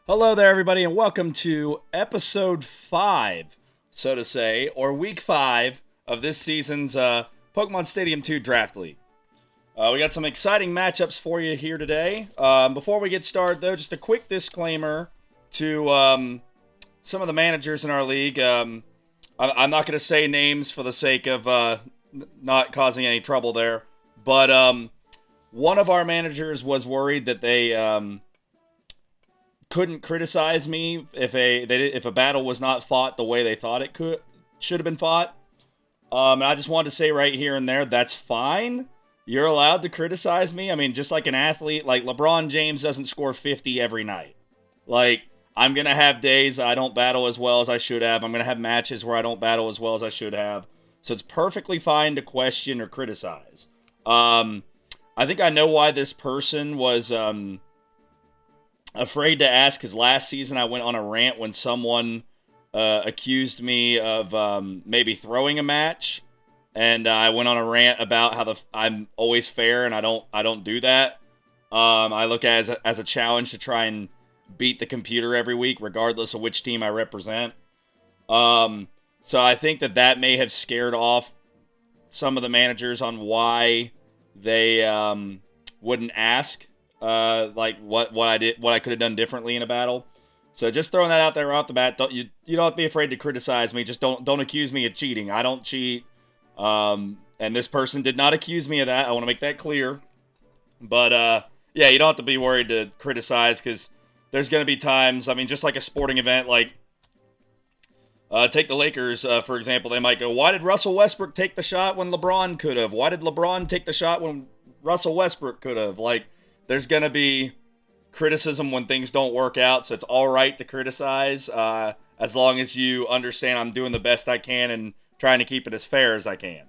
Hello there, everybody, and welcome to episode 5, so to say, or week 5 of this season's Pokemon Stadium 2 Draft League. We got some exciting matchups for you here today. Before we get started, though, just a quick disclaimer to some of the managers in our league. I'm not going to say names for the sake of not causing any trouble there, but one of our managers was worried that they couldn't criticize me if a battle was not fought the way they thought it should have been fought. And I just wanted to say right here and there, that's fine. You're allowed to criticize me. I mean, just like an athlete, like LeBron James doesn't score 50 every night. Like, I'm going to have days I don't battle as well as I should have. I'm going to have matches where I don't battle as well as I should have. So it's perfectly fine to question or criticize. I think I know why this person was afraid to ask, because last season I went on a rant when someone accused me of maybe throwing a match. And I went on a rant about how I'm always fair and I don't do that. I look at it as a challenge to try and beat the computer every week, regardless of which team I represent. So I think that may have scared off some of the managers on why they wouldn't ask, like what I could have done differently in a battle. So just throwing that out there off the bat. You don't have to be afraid to criticize me. Just don't accuse me of cheating. I don't cheat. And this person did not accuse me of that. I want to make that clear. But, yeah, you don't have to be worried to criticize, because there's going to be times, I mean, just like a sporting event, like, take the Lakers, for example. They might go, why did Russell Westbrook take the shot when LeBron could have? Why did LeBron take the shot when Russell Westbrook could have? Like, there's going to be criticism when things don't work out, so it's all right to criticize, as long as you understand I'm doing the best I can and trying to keep it as fair as I can.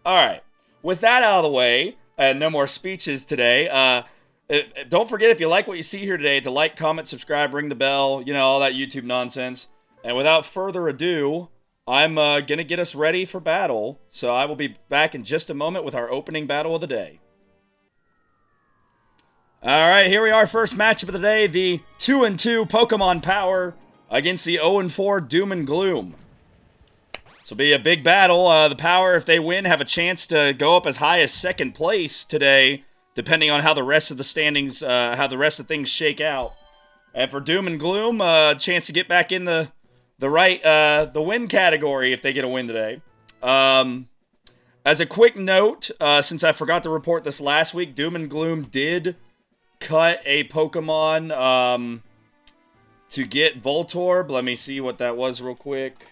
All right. With that out of the way, and no more speeches today, don't forget, if you like what you see here today, to like, comment, subscribe, ring the bell, all that YouTube nonsense. And without further ado, I'm going to get us ready for battle. So I will be back in just a moment with our opening battle of the day. All right, here we are. First matchup of the day, the 2-2 Pokemon Power against the 0-4 Doom and Gloom. This will be a big battle. The Power, if they win, have a chance to go up as high as second place today, depending on how the rest of the standings, how the rest of things shake out. And for Doom and Gloom, a chance to get back in the win category if they get a win today. As a quick note, since I forgot to report this last week, Doom and Gloom did cut a Pokemon to get Voltorb. Let me see what that was real quick.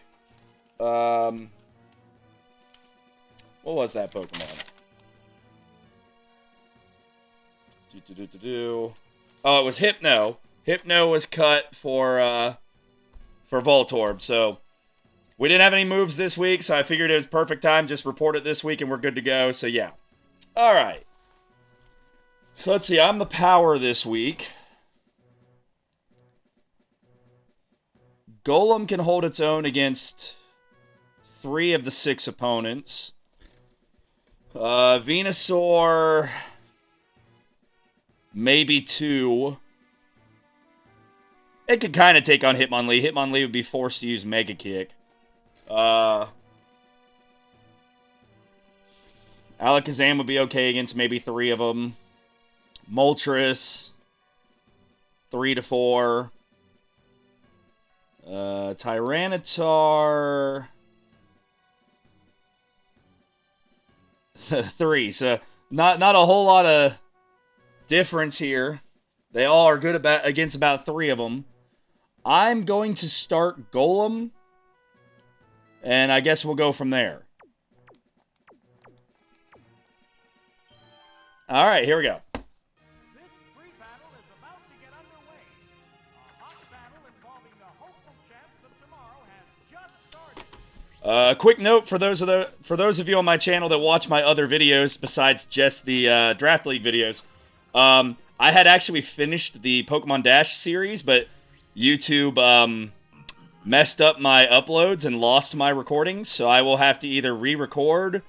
What was that Pokemon? Oh, it was Hypno. Hypno was cut for Voltorb. So we didn't have any moves this week, so I figured it was perfect time. Just report it this week and we're good to go. So yeah. All right. So let's see. I'm the Power this week. Golem can hold its own against 3 of the 6 opponents. Venusaur, maybe 2. It could kind of take on Hitmonlee. Hitmonlee would be forced to use Mega Kick. Alakazam would be okay against maybe 3 of them. Moltres, 3 to 4. Tyranitar, 3. So not a whole lot of difference here. They all are good against about 3 of them. I'm going to start Golem, and I guess we'll go from there. All right, here we go. Quick note for those of you on my channel that watch my other videos besides just the Draft League videos. I had actually finished the Pokemon Dash series, but YouTube messed up my uploads and lost my recordings, so I will have to either re-record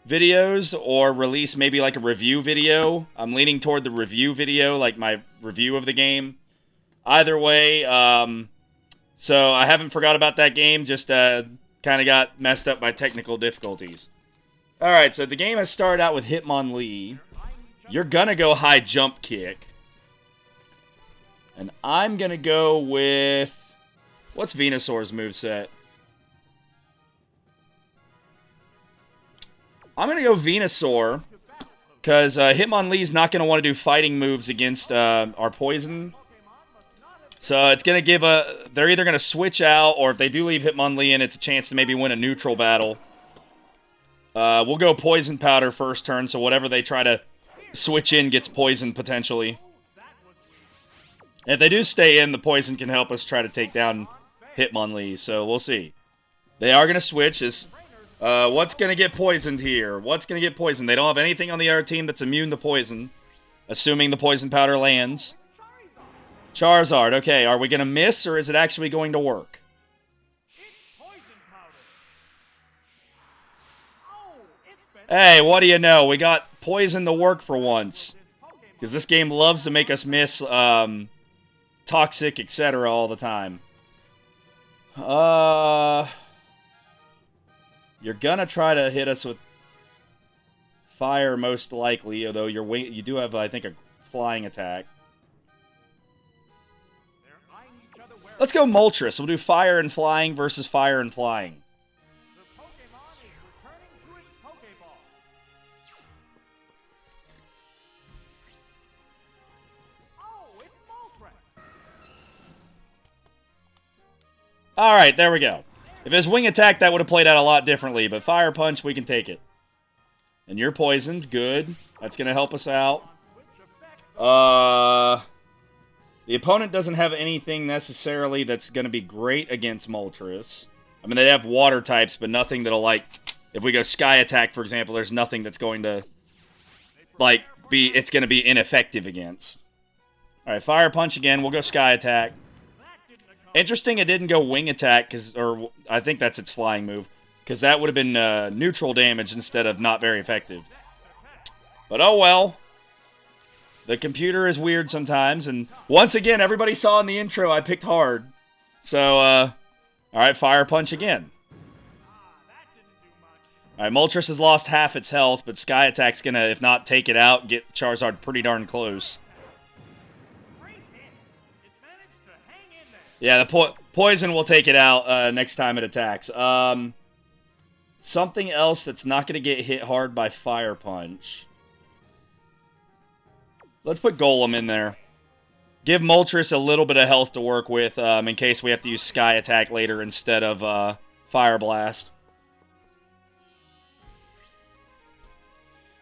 videos or release maybe like a review video. I'm leaning toward the review video, like my review of the game. Either way, so I haven't forgot about that game, just kind of got messed up by technical difficulties. Alright, so the game has started out with Hitmonlee. You're gonna go high jump kick. And I'm gonna go with... What's Venusaur's moveset? I'm gonna go Venusaur. Because Hitmonlee's not gonna want to do fighting moves against our poison. So it's gonna give a... They're either gonna switch out, or if they do leave Hitmonlee in, it's a chance to maybe win a neutral battle. We'll go Poison Powder first turn, so whatever they try to switch in gets poisoned potentially. If they do stay in, the poison can help us try to take down Hitmonlee, so we'll see. They are going to switch. What's going to get poisoned here? What's going to get poisoned? They don't have anything on the other team that's immune to poison, assuming the Poison Powder lands. Charizard, okay, are we going to miss, or is it actually going to work? Hey, what do you know? We got poison to work for once. Because this game loves to make us miss toxic, etc. all the time. You're gonna try to hit us with fire most likely, although you do have, I think, a flying attack. Let's go Moltres. We'll do fire and flying versus fire and flying. Alright, there we go. If it's Wing Attack, that would have played out a lot differently, but Fire Punch, we can take it. And you're poisoned. Good. That's going to help us out. The opponent doesn't have anything necessarily that's going to be great against Moltres. I mean, they have water types, but nothing that'll, like... If we go Sky Attack, for example, there's nothing that's going to, like, it's going to be ineffective against. Alright, Fire Punch again. We'll go Sky Attack. Interesting it didn't go Wing Attack, or I think that's its flying move, because that would have been neutral damage instead of not very effective. But oh well. The computer is weird sometimes, and once again, everybody saw in the intro I picked hard. So, alright, Fire Punch again. Alright, Moltres has lost half its health, but Sky Attack's gonna, if not take it out, get Charizard pretty darn close. Yeah, the poison will take it out next time it attacks. Something else that's not going to get hit hard by Fire Punch. Let's put Golem in there. Give Moltres a little bit of health to work with in case we have to use Sky Attack later instead of Fire Blast.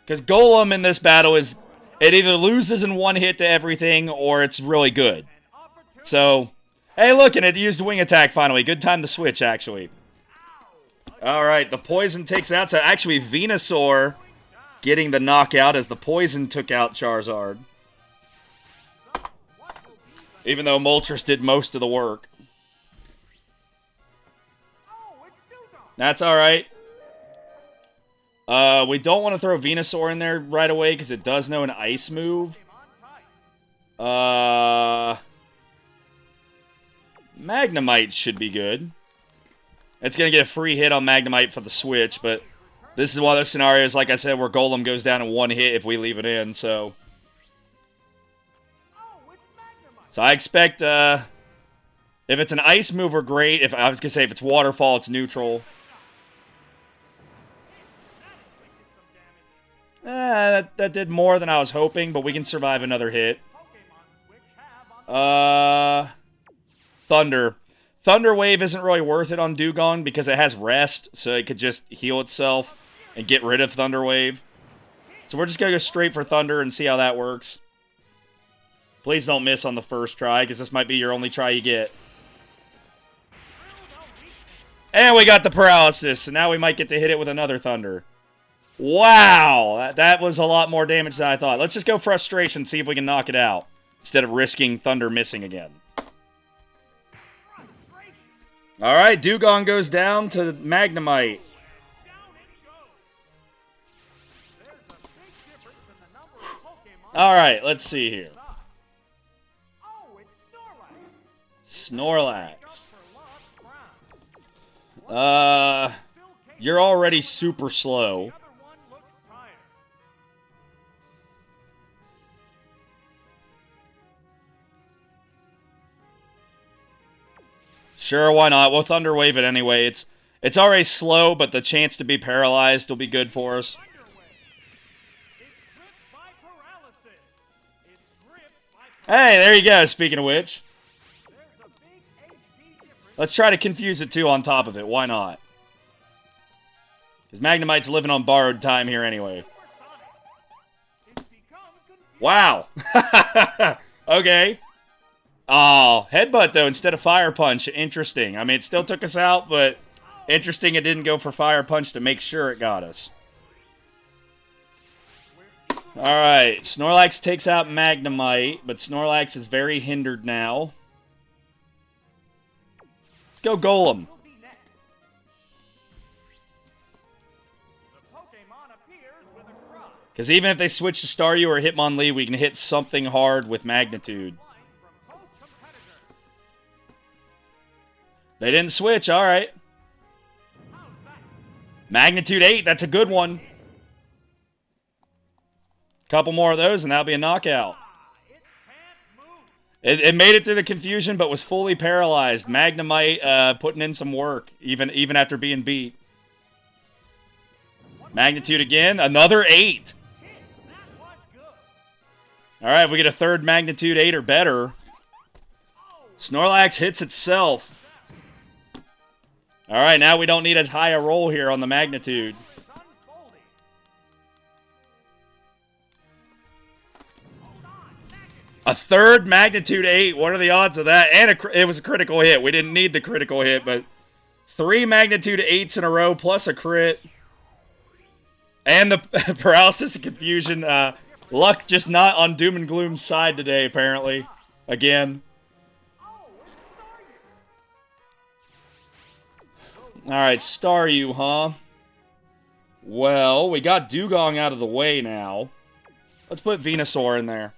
Because Golem in this battle is... It either loses in one hit to everything or it's really good. So... Hey, look, and it used Wing Attack finally. Good time to switch, actually. Alright, the poison takes it out. So, actually, Venusaur getting the knockout as the poison took out Charizard. Even though Moltres did most of the work. That's alright. We don't want to throw Venusaur in there right away because it does know an ice move. Magnemite should be good. It's going to get a free hit on Magnemite for the switch, but this is one of those scenarios, like I said, where Golem goes down in one hit if we leave it in, so... So I expect, if it's an ice mover, great. If I was going to say, if it's waterfall, it's neutral. That did more than I was hoping, but we can survive another hit. Thunder. Thunder Wave isn't really worth it on Dugong because it has rest, so it could just heal itself and get rid of Thunder Wave. So we're just going to go straight for Thunder and see how that works. Please don't miss on the first try, because this might be your only try you get. And we got the paralysis, so now we might get to hit it with another Thunder. Wow! That was a lot more damage than I thought. Let's just go Frustration, see if we can knock it out, instead of risking Thunder missing again. Alright, Dugong goes down to Magnemite. Alright, let's see here. Snorlax. You're already super slow. Sure, why not? We'll Thunder Wave it anyway. It's already slow, but the chance to be paralyzed will be good for us. Hey, there you go, speaking of which. Let's try to confuse it, too, on top of it. Why not? Because Magnemite's living on borrowed time here anyway. Wow. Okay. Oh, Headbutt, though, instead of Fire Punch. Interesting. I mean, it still took us out, but interesting it didn't go for Fire Punch to make sure it got us. Alright, Snorlax takes out Magnemite, but Snorlax is very hindered now. Let's go Golem. Because even if they switch to Staryu or Hitmonlee, we can hit something hard with Magnitude. They didn't switch, alright. Magnitude 8, that's a good one. Couple more of those, and that'll be a knockout. It made it through the confusion, but was fully paralyzed. Magnemite putting in some work, even after being beat. Magnitude again, another 8. Alright, if we get a third Magnitude 8 or better. Snorlax hits itself. Alright, now we don't need as high a roll here on the Magnitude. A third Magnitude 8. What are the odds of that? And it was a critical hit. We didn't need the critical hit, but 3 Magnitude 8s in a row plus a crit. And the paralysis and confusion. Luck just not on Doom and Gloom's side today, apparently. Again. Alright, Staryu, huh? Well, we got Dugong out of the way now. Let's put Venusaur in there.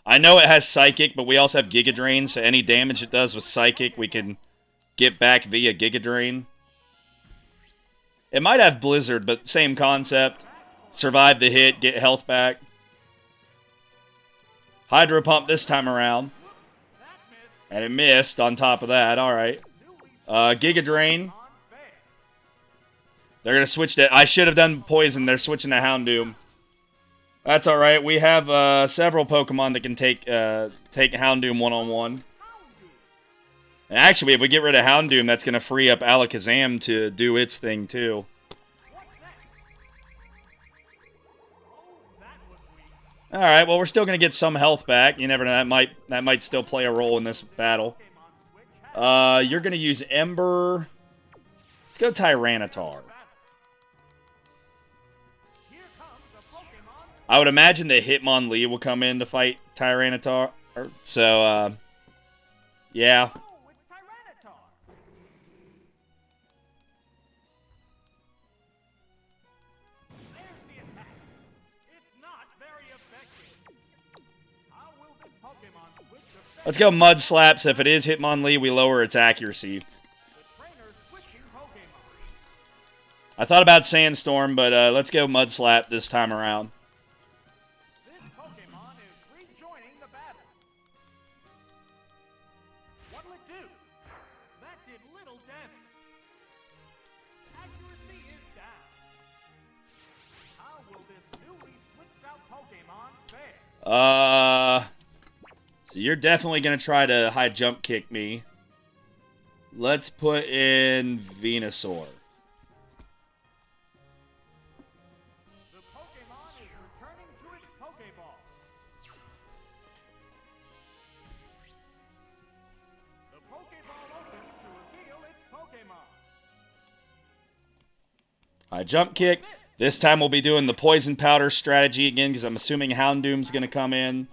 I know it has Psychic, but we also have Giga Drain, so any damage it does with Psychic, we can get back via Giga Drain. It might have Blizzard, but same concept. Survive the hit, get health back. Hydro Pump this time around. And it missed on top of that, alright. Giga Drain. They're going to switch to... I should have done Poison, they're switching to Houndoom. That's alright. We have several Pokemon that can take Houndoom one-on-one. And actually, if we get rid of Houndoom, that's going to free up Alakazam to do its thing, too. Alright, well, we're still going to get some health back. You never know, that might still play a role in this battle. You're going to use Ember. Let's go Tyranitar. I would imagine that Hitmonlee will come in to fight Tyranitar. So, yeah. Let's go Mud Slaps. If it is Hitmonlee, we lower its accuracy. I thought about Sandstorm, but let's go Mud Slap this time around. So you're definitely going to try to high jump kick me. Let's put in Venusaur. The Pokemon is returning to its Pokeball. The Pokeball opens to reveal its Pokemon. High jump kick. This time we'll be doing the Poison Powder strategy again, because I'm assuming Houndoom's going to come in.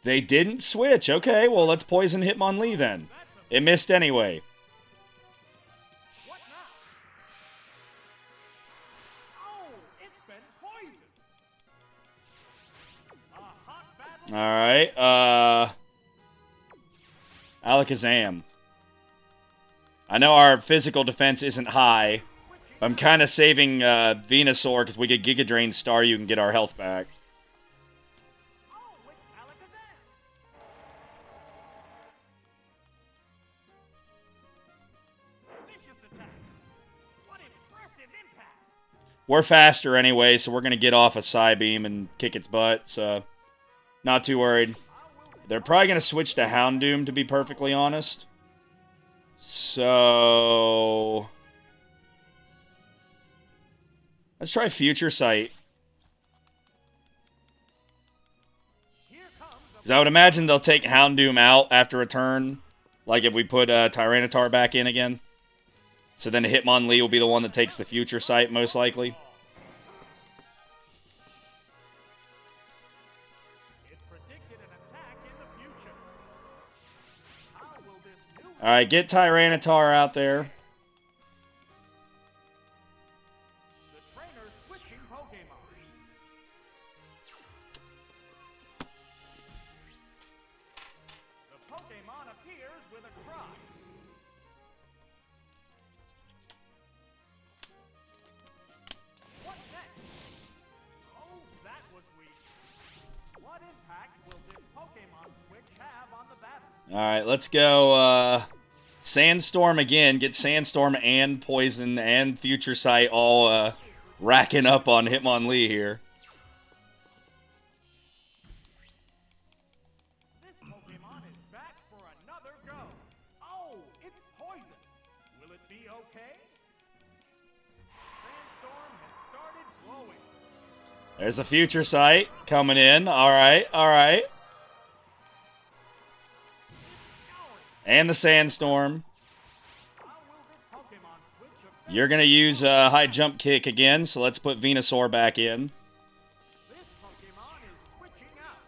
They didn't switch. Okay, well, let's Poison Hitmonlee then. It missed anyway. Alright, Alakazam. I know our physical defense isn't high. I'm kind of saving Venusaur because we could Giga Drain Staryu and get our health back. We're faster anyway, so we're going to get off a Psybeam and kick its butt, so not too worried. They're probably going to switch to Houndoom, to be perfectly honest. So let's try Future Sight. Because I would imagine they'll take Houndoom out after a turn, like if we put Tyranitar back in again. So then Hitmonlee will be the one that takes the Future Sight, most likely. Alright, get Tyranitar out there. Alright, let's go Sandstorm again. Get Sandstorm and Poison and Future Sight all racking up on Hitmonlee here. This Pokemon is back for another go. Oh, it's Poison. Will it be okay? Sandstorm has started glowing. There's the Future Sight coming in. Alright, alright. And the Sandstorm. You're going to use High Jump Kick again, so let's put Venusaur back in. This Pokemon is switching out.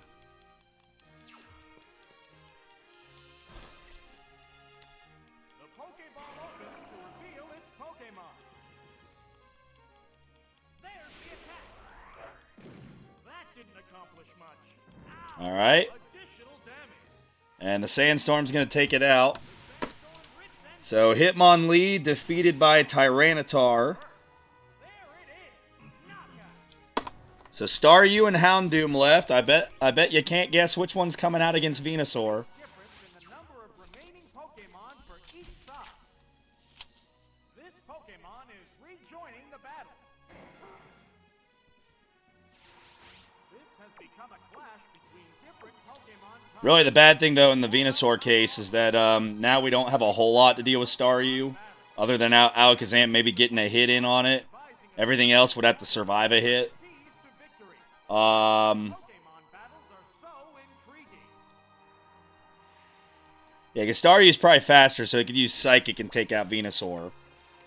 The Pokeball opens to reveal its Pokemon. There's the attack. That didn't accomplish much. All right. Additional damage. And the Sandstorm's going to take it out. So Hitmonlee defeated by Tyranitar. So Staryu and Houndoom left. I bet you can't guess which one's coming out against Venusaur. This Pokemon is rejoining the battle. This has become a clash between different Pokemon. Really, the bad thing, though, in the Venusaur case is that now we don't have a whole lot to deal with Staryu, other than Alakazam maybe getting a hit in on it. Everything else would have to survive a hit. Yeah, because Staryu's probably faster, so he could use Psychic and take out Venusaur.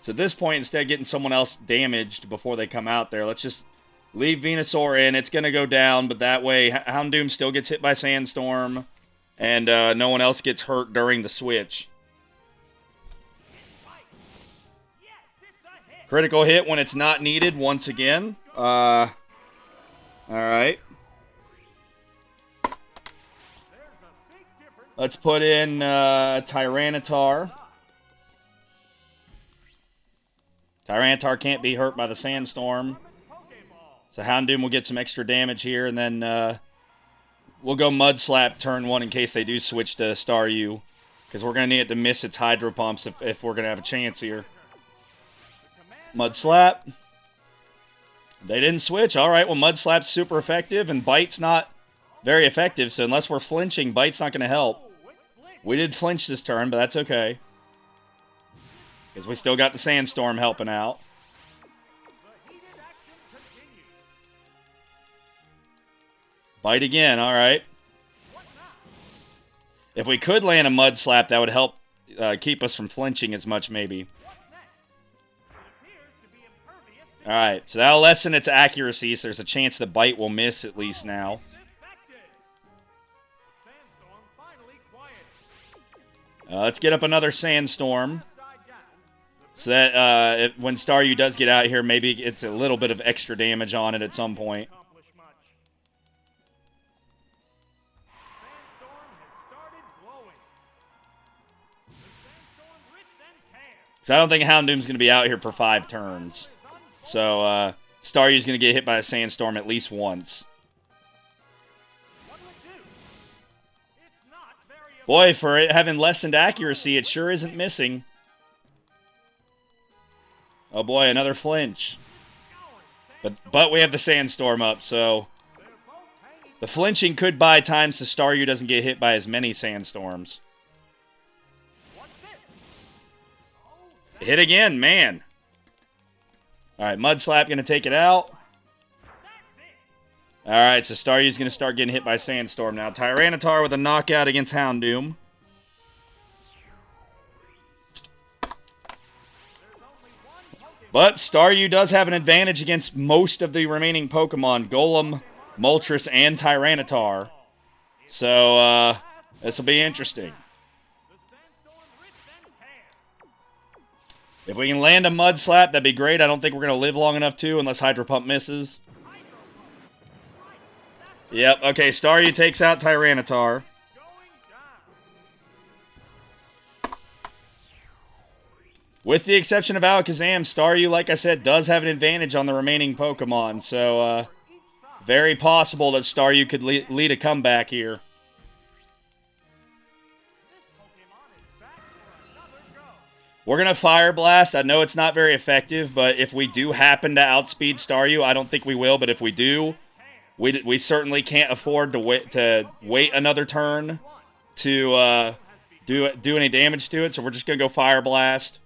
So at this point, instead of getting someone else damaged before they come out there, let's just leave Venusaur in. It's going to go down, but that way Houndoom still gets hit by Sandstorm, and no one else gets hurt during the switch. Critical hit when it's not needed once again. Alright. Let's put in Tyranitar. Tyranitar can't be hurt by the Sandstorm. So Houndoom will get some extra damage here, and then we'll go Mud Slap turn 1 in case they do switch to Staryu. Because we're going to need it to miss its Hydro Pumps if we're going to have a chance here. Mud Slap. They didn't switch. Alright, well Mud Slap's super effective, and Bite's not very effective, so unless we're flinching, Bite's not going to help. We did flinch this turn, but that's okay. Because we still got the Sandstorm helping out. Bite again, alright. If we could land a Mud Slap, that would help keep us from flinching as much, maybe. Alright, so that'll lessen its accuracy, so there's a chance the Bite will miss at least now. Let's get up another Sandstorm. So that when Staryu does get out here, maybe it's a little bit of extra damage on it at some point. Because I don't think Houndoom's going to be out here for 5 turns. So, Staryu's going to get hit by a Sandstorm at least once. Boy, for it having lessened accuracy, it sure isn't missing. Oh boy, another flinch. But we have the Sandstorm up, so... The flinching could buy time so Staryu doesn't get hit by as many Sandstorms. Hit again, man. Alright, Mud Slap going to take it out. Alright, so Staryu's going to start getting hit by Sandstorm now. Tyranitar with a knockout against Houndoom. But Staryu does have an advantage against most of the remaining Pokemon. Golem, Moltres, and Tyranitar. So, this will be interesting. If we can land a Mud Slap, that'd be great. I don't think we're going to live long enough to, unless Hydro Pump misses. Yep, okay, Staryu takes out Tyranitar. With the exception of Alakazam, Staryu, like I said, does have an advantage on the remaining Pokemon. So, very possible that Staryu could lead a comeback here. We're going to Fire Blast. I know it's not very effective, but if we do happen to outspeed Staryu, I don't think we will, but if we do, we certainly can't afford to wait another turn to do any damage to it, so we're just going to go Fire Blast.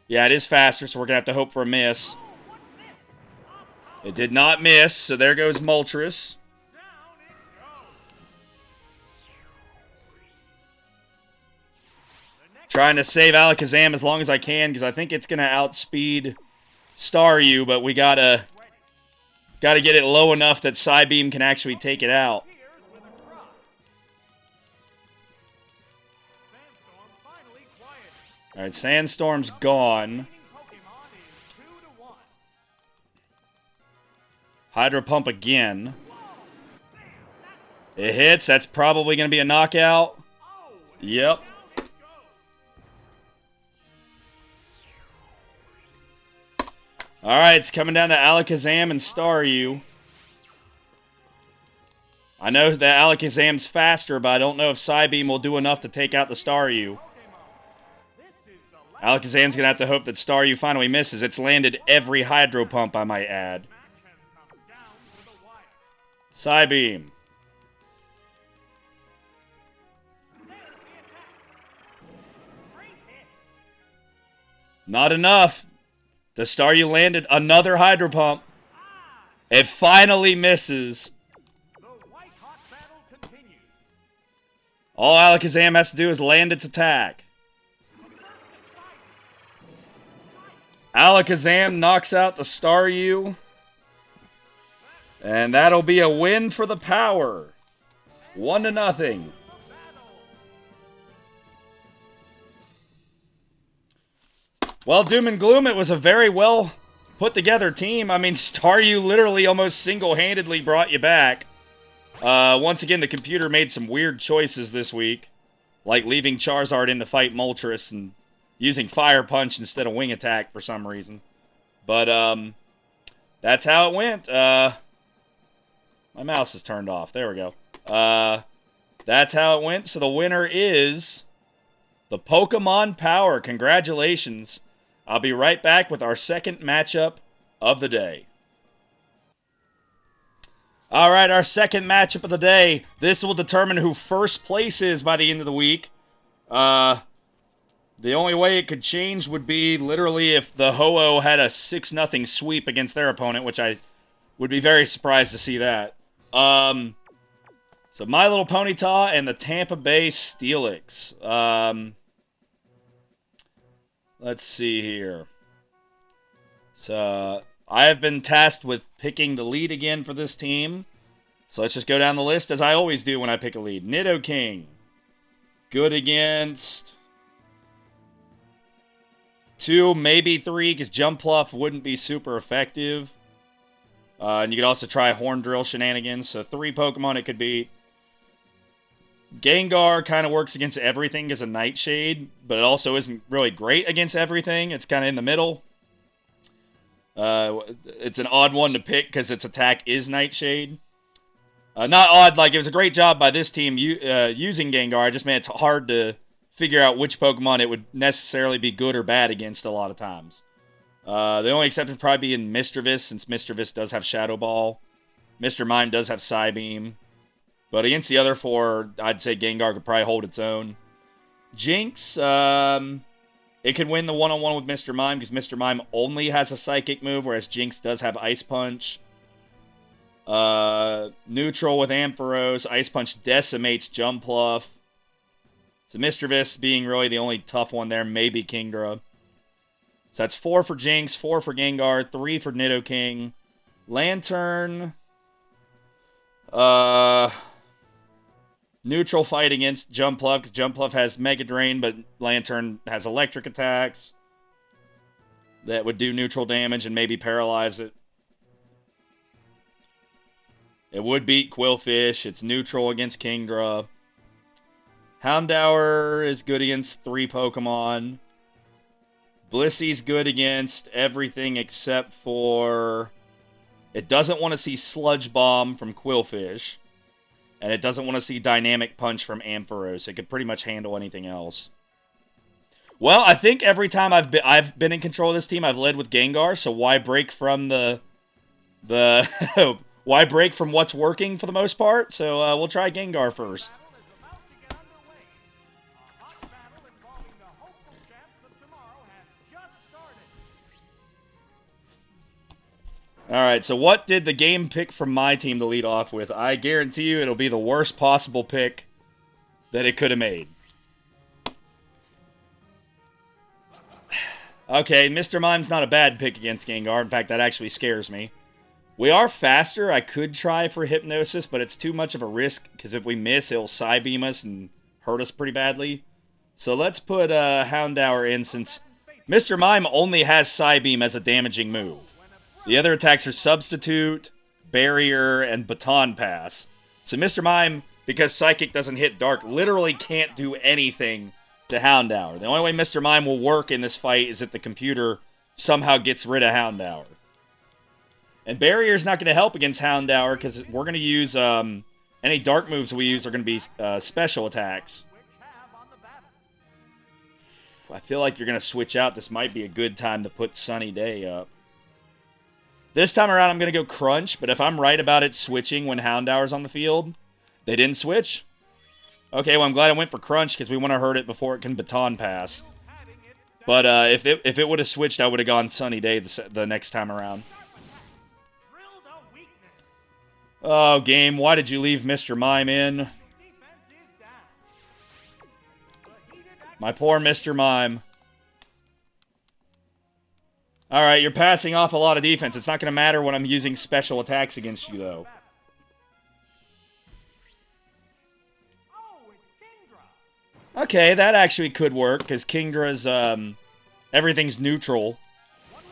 Yeah, it is faster, so we're going to have to hope for a miss. It did not miss, so there goes Moltres. Trying to save Alakazam as long as I can, because I think it's going to outspeed Staryu, but we gotta get it low enough that Psybeam can actually take it out. Alright, Sandstorm's gone. Hydro Pump again. It hits. That's probably going to be a knockout. Yep. Alright, it's coming down to Alakazam and Staryu. I know that Alakazam's faster, but I don't know if Psybeam will do enough to take out the Staryu. Alakazam's going to have to hope that Staryu finally misses. It's landed every Hydro Pump, I might add. Psybeam. Not enough. The Staryu landed another Hydro Pump. It finally misses. All Alakazam has to do is land its attack. Alakazam knocks out the Staryu. And that'll be a win for the Power. 1-0. Well, Doom and Gloom, it was a very well put together team. I mean, Staryu literally almost single-handedly brought you back. Once again, the computer made some weird choices this week. Like leaving Charizard in to fight Moltres and using Fire Punch instead of Wing Attack for some reason. But, that's how it went. My mouse is turned off. There we go. That's how it went. So the winner is the Pokemon Power. Congratulations. I'll be right back with our second matchup of the day. All right, our second matchup of the day. This will determine who first place is by the end of the week. The only way it could change would be literally if the Ho-Oh had a 6-0 sweep against their opponent, which I would be very surprised to see that. So My Little Ponyta and the Tampa Bay Steelix. Let's see here. So I have been tasked with picking the lead again for this team. So let's just go down the list as I always do when I pick a lead. Nidoking. Good against 2, maybe 3, because Jump Pluff wouldn't be super effective. And you could also try Horn Drill shenanigans. So 3 Pokemon it could beat. Gengar kind of works against everything as a Nightshade, but it also isn't really great against everything. It's kind of in the middle. It's an odd one to pick because its attack is Nightshade. Not odd, like it was a great job by this team using Gengar. I just meant it's hard to figure out which Pokemon it would necessarily be good or bad against a lot of times. The only exception would probably be in Mischievous, since Mischievous does have Shadow Ball. Mr. Mime does have Psybeam. But against the other four, I'd say Gengar could probably hold its own. Jinx, it could win the one-on-one with Mr. Mime, because Mr. Mime only has a Psychic move, whereas Jinx does have Ice Punch. Neutral with Ampharos. Ice Punch decimates Jumpluff. So Mischievous being really the only tough one there, maybe Kingdra. So that's 4 for Jinx, 4 for Gengar, 3 for Nidoking. Lantern. Neutral fight against Jumpluff, because Jumpluff has Mega Drain, but Lantern has electric attacks that would do neutral damage and maybe paralyze it. It would beat Quillfish. It's neutral against Kingdra. Houndour is good against 3 Pokemon. Blissey's good against everything except for... It doesn't want to see Sludge Bomb from Quillfish. And it doesn't want to see Dynamic Punch from Ampharos. It could pretty much handle anything else. Well, I think every time I've been in control of this team, I've led with Gengar. So why break from the why break from what's working for the most part? So we'll try Gengar first. Alright, so what did the game pick from my team to lead off with? I guarantee you it'll be the worst possible pick that it could have made. Okay, Mr. Mime's not a bad pick against Gengar. In fact, that actually scares me. We are faster. I could try for Hypnosis, but it's too much of a risk, because if we miss, it'll Psybeam us and hurt us pretty badly. So let's put Houndour in, since Mr. Mime only has Psybeam as a damaging move. The other attacks are Substitute, Barrier, and Baton Pass. So Mr. Mime, because Psychic doesn't hit Dark, literally can't do anything to Houndour. The only way Mr. Mime will work in this fight is if the computer somehow gets rid of Houndour. And Barrier's not going to help against Houndour, because we're going to use... any Dark moves we use are going to be special attacks. I feel like you're going to switch out. This might be a good time to put Sunny Day up. This time around, I'm going to go Crunch, but if I'm right about it switching when Houndour's on the field, they didn't switch? Okay, well, I'm glad I went for Crunch, because we want to hurt it before it can Baton Pass. But if it would have switched, I would have gone Sunny Day the next time around. Oh, game, why did you leave Mr. Mime in? My poor Mr. Mime. Alright, you're passing off a lot of defense. It's not going to matter when I'm using special attacks against you, though. Okay, that actually could work, because Kingdra's, everything's neutral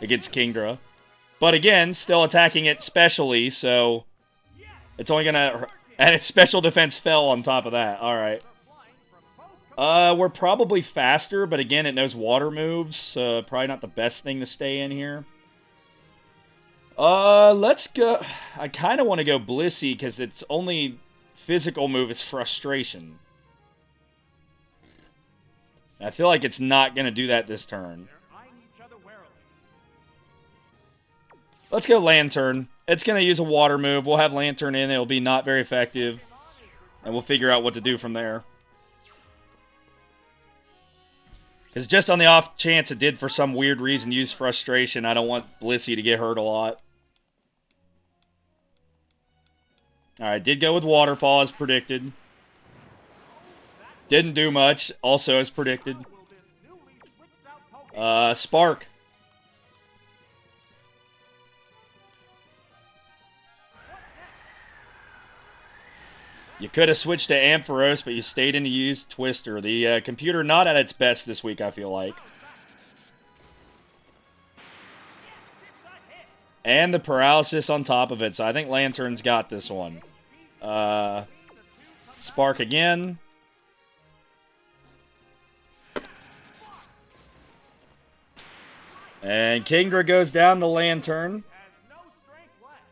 against Kingdra. But again, still attacking it specially, so it's only going to... And its special defense fell on top of that. Alright. We're probably faster, but again, it knows water moves. Probably not the best thing to stay in here. Let's go... I kind of want to go Blissey, because its only physical move is Frustration. I feel like it's not going to do that this turn. Let's go Lantern. It's going to use a water move. We'll have Lantern in. It'll be not very effective. And we'll figure out what to do from there. Because just on the off chance it did for some weird reason use Frustration, I don't want Blissey to get hurt a lot. Alright, did go with Waterfall as predicted. Didn't do much, also as predicted. Spark. You could have switched to Ampharos, but you stayed in to use Twister. The computer not at its best this week, I feel like. And the paralysis on top of it, so I think Lantern's got this one. Spark again. And Kingdra goes down to Lantern. Has no strength left.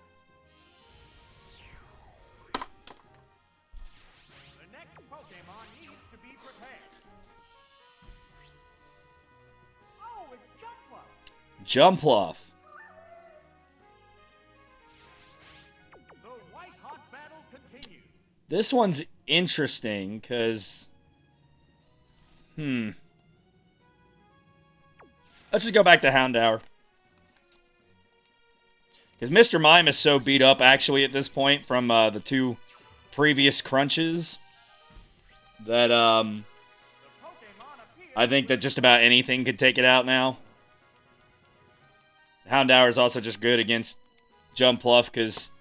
The next Pokemon needs to be prepared. Oh, it's Jumpluff. Jumpluff. The white-hot battle continues. This one's interesting, because... Let's just go back to Houndour. Because Mr. Mime is so beat up, actually, at this point, from the 2 previous crunches, that, The Pokemon appears. I think that just about anything could take it out now. Houndour is also just good against Jumpluff, because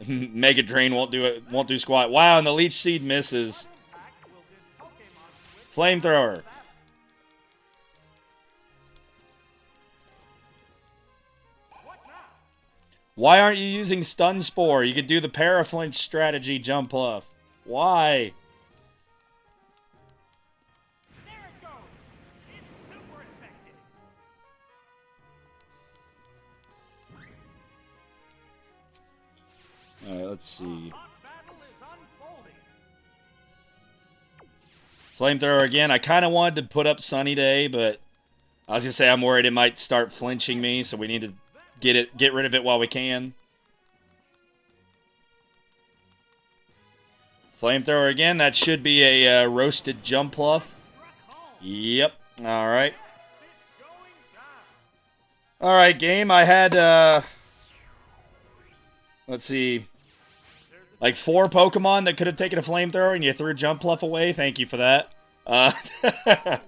Mega Drain won't do squat. Wow, and the Leech Seed misses. Pack will this Pokemon switch? Flamethrower. What now? Why aren't you using Stun Spore? You could do the Paraflinch strategy, Jumpluff. Why? There it goes. It's super effective. Alright, let's see. Hot battle is unfolding. Flamethrower again. I kind of wanted to put up Sunny Day, but I was going to say I'm worried it might start flinching me, so we need to get rid of it while we can. Flamethrower again. That should be a roasted Jumpluff. Yep. Alright. It's going down. Alright, game. I had, let's see, like 4 Pokemon that could have taken a Flamethrower, and you threw Jumpluff away. Thank you for that. Quillfish.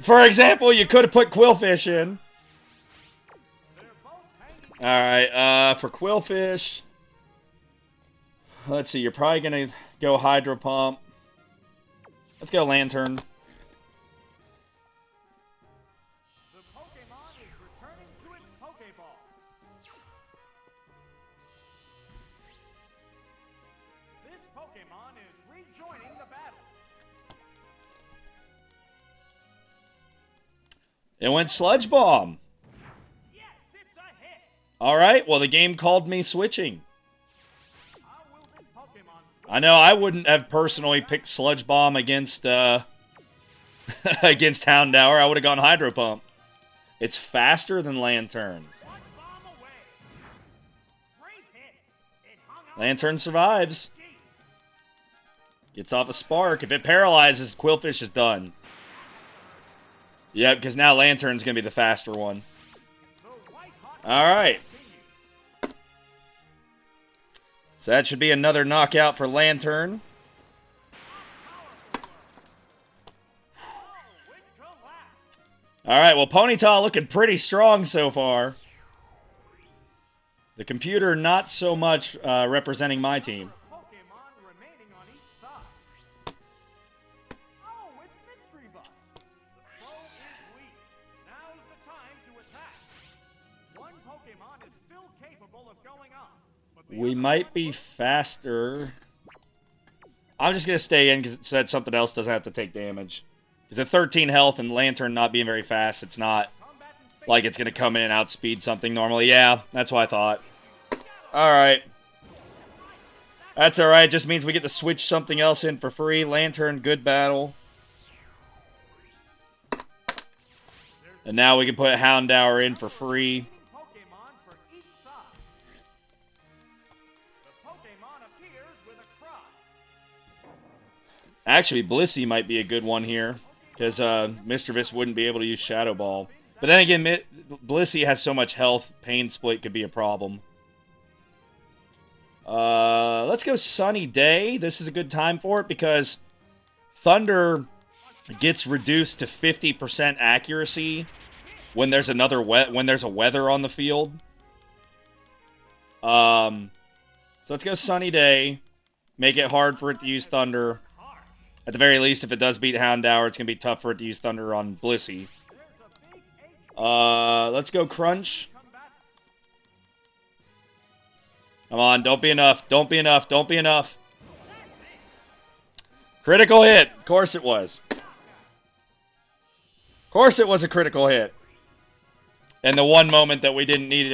For example, you could have put Quillfish in. They're both hanging. Alright, for Quillfish, let's see, you're probably going to go Hydro Pump. Let's go Lantern. The Pokemon is returning to its Pokeball. This Pokemon is rejoining the battle. It went Sludge Bomb. Yes, it's a hit. Alright, well, the game called me switching. How will this Pokemon I know I wouldn't have personally picked Sludge Bomb against, against Houndour. I would have gone Hydro Pump. It's faster than Lantern. one bomb away? Great hit. It hung out Lantern survives. deep. Gets off a Spark. If it paralyzes, Quillfish is done. Yep, because now Lantern's going to be the faster one. The white-hot Alright. continues. So that should be another knockout for Lantern. Oh, it collapsed. Alright, well, Ponyta looking pretty strong so far. The computer not so much representing my team. Pokemon remaining on each side. Oh, it's Mystery Bus. The foe is weak. Now's the time to attack. One Pokemon is still capable of going on. But the We other might one be looks faster. I'm just going to stay in because it said something else doesn't have to take damage. Because at 13 health and Lantern not being very fast, it's not combat in space. like it's going to come in and outspeed something normally. Yeah, that's what I thought. Alright. That's alright. Just means we get to switch something else in for free. Lantern, good battle. And now we can put Houndour in for free. Pokemon for each side. The Pokemon appears with a cry. Actually, Blissey might be a good one here. Because Mischievous wouldn't be able to use Shadow Ball. But then again, Blissey has so much health, Pain Split could be a problem. Let's go Sunny Day. This is a good time for it because Thunder gets reduced to 50% accuracy when there's when there's a weather on the field. So let's go Sunny Day. Make it hard for it to use Thunder. At the very least, if it does beat Houndour, it's going to be tough for it to use Thunder on Blissey. Let's go Crunch. Come on, don't be enough. Don't be enough. Don't be enough. Critical hit. Of course it was. Of course it was a critical hit. And the one moment that we didn't need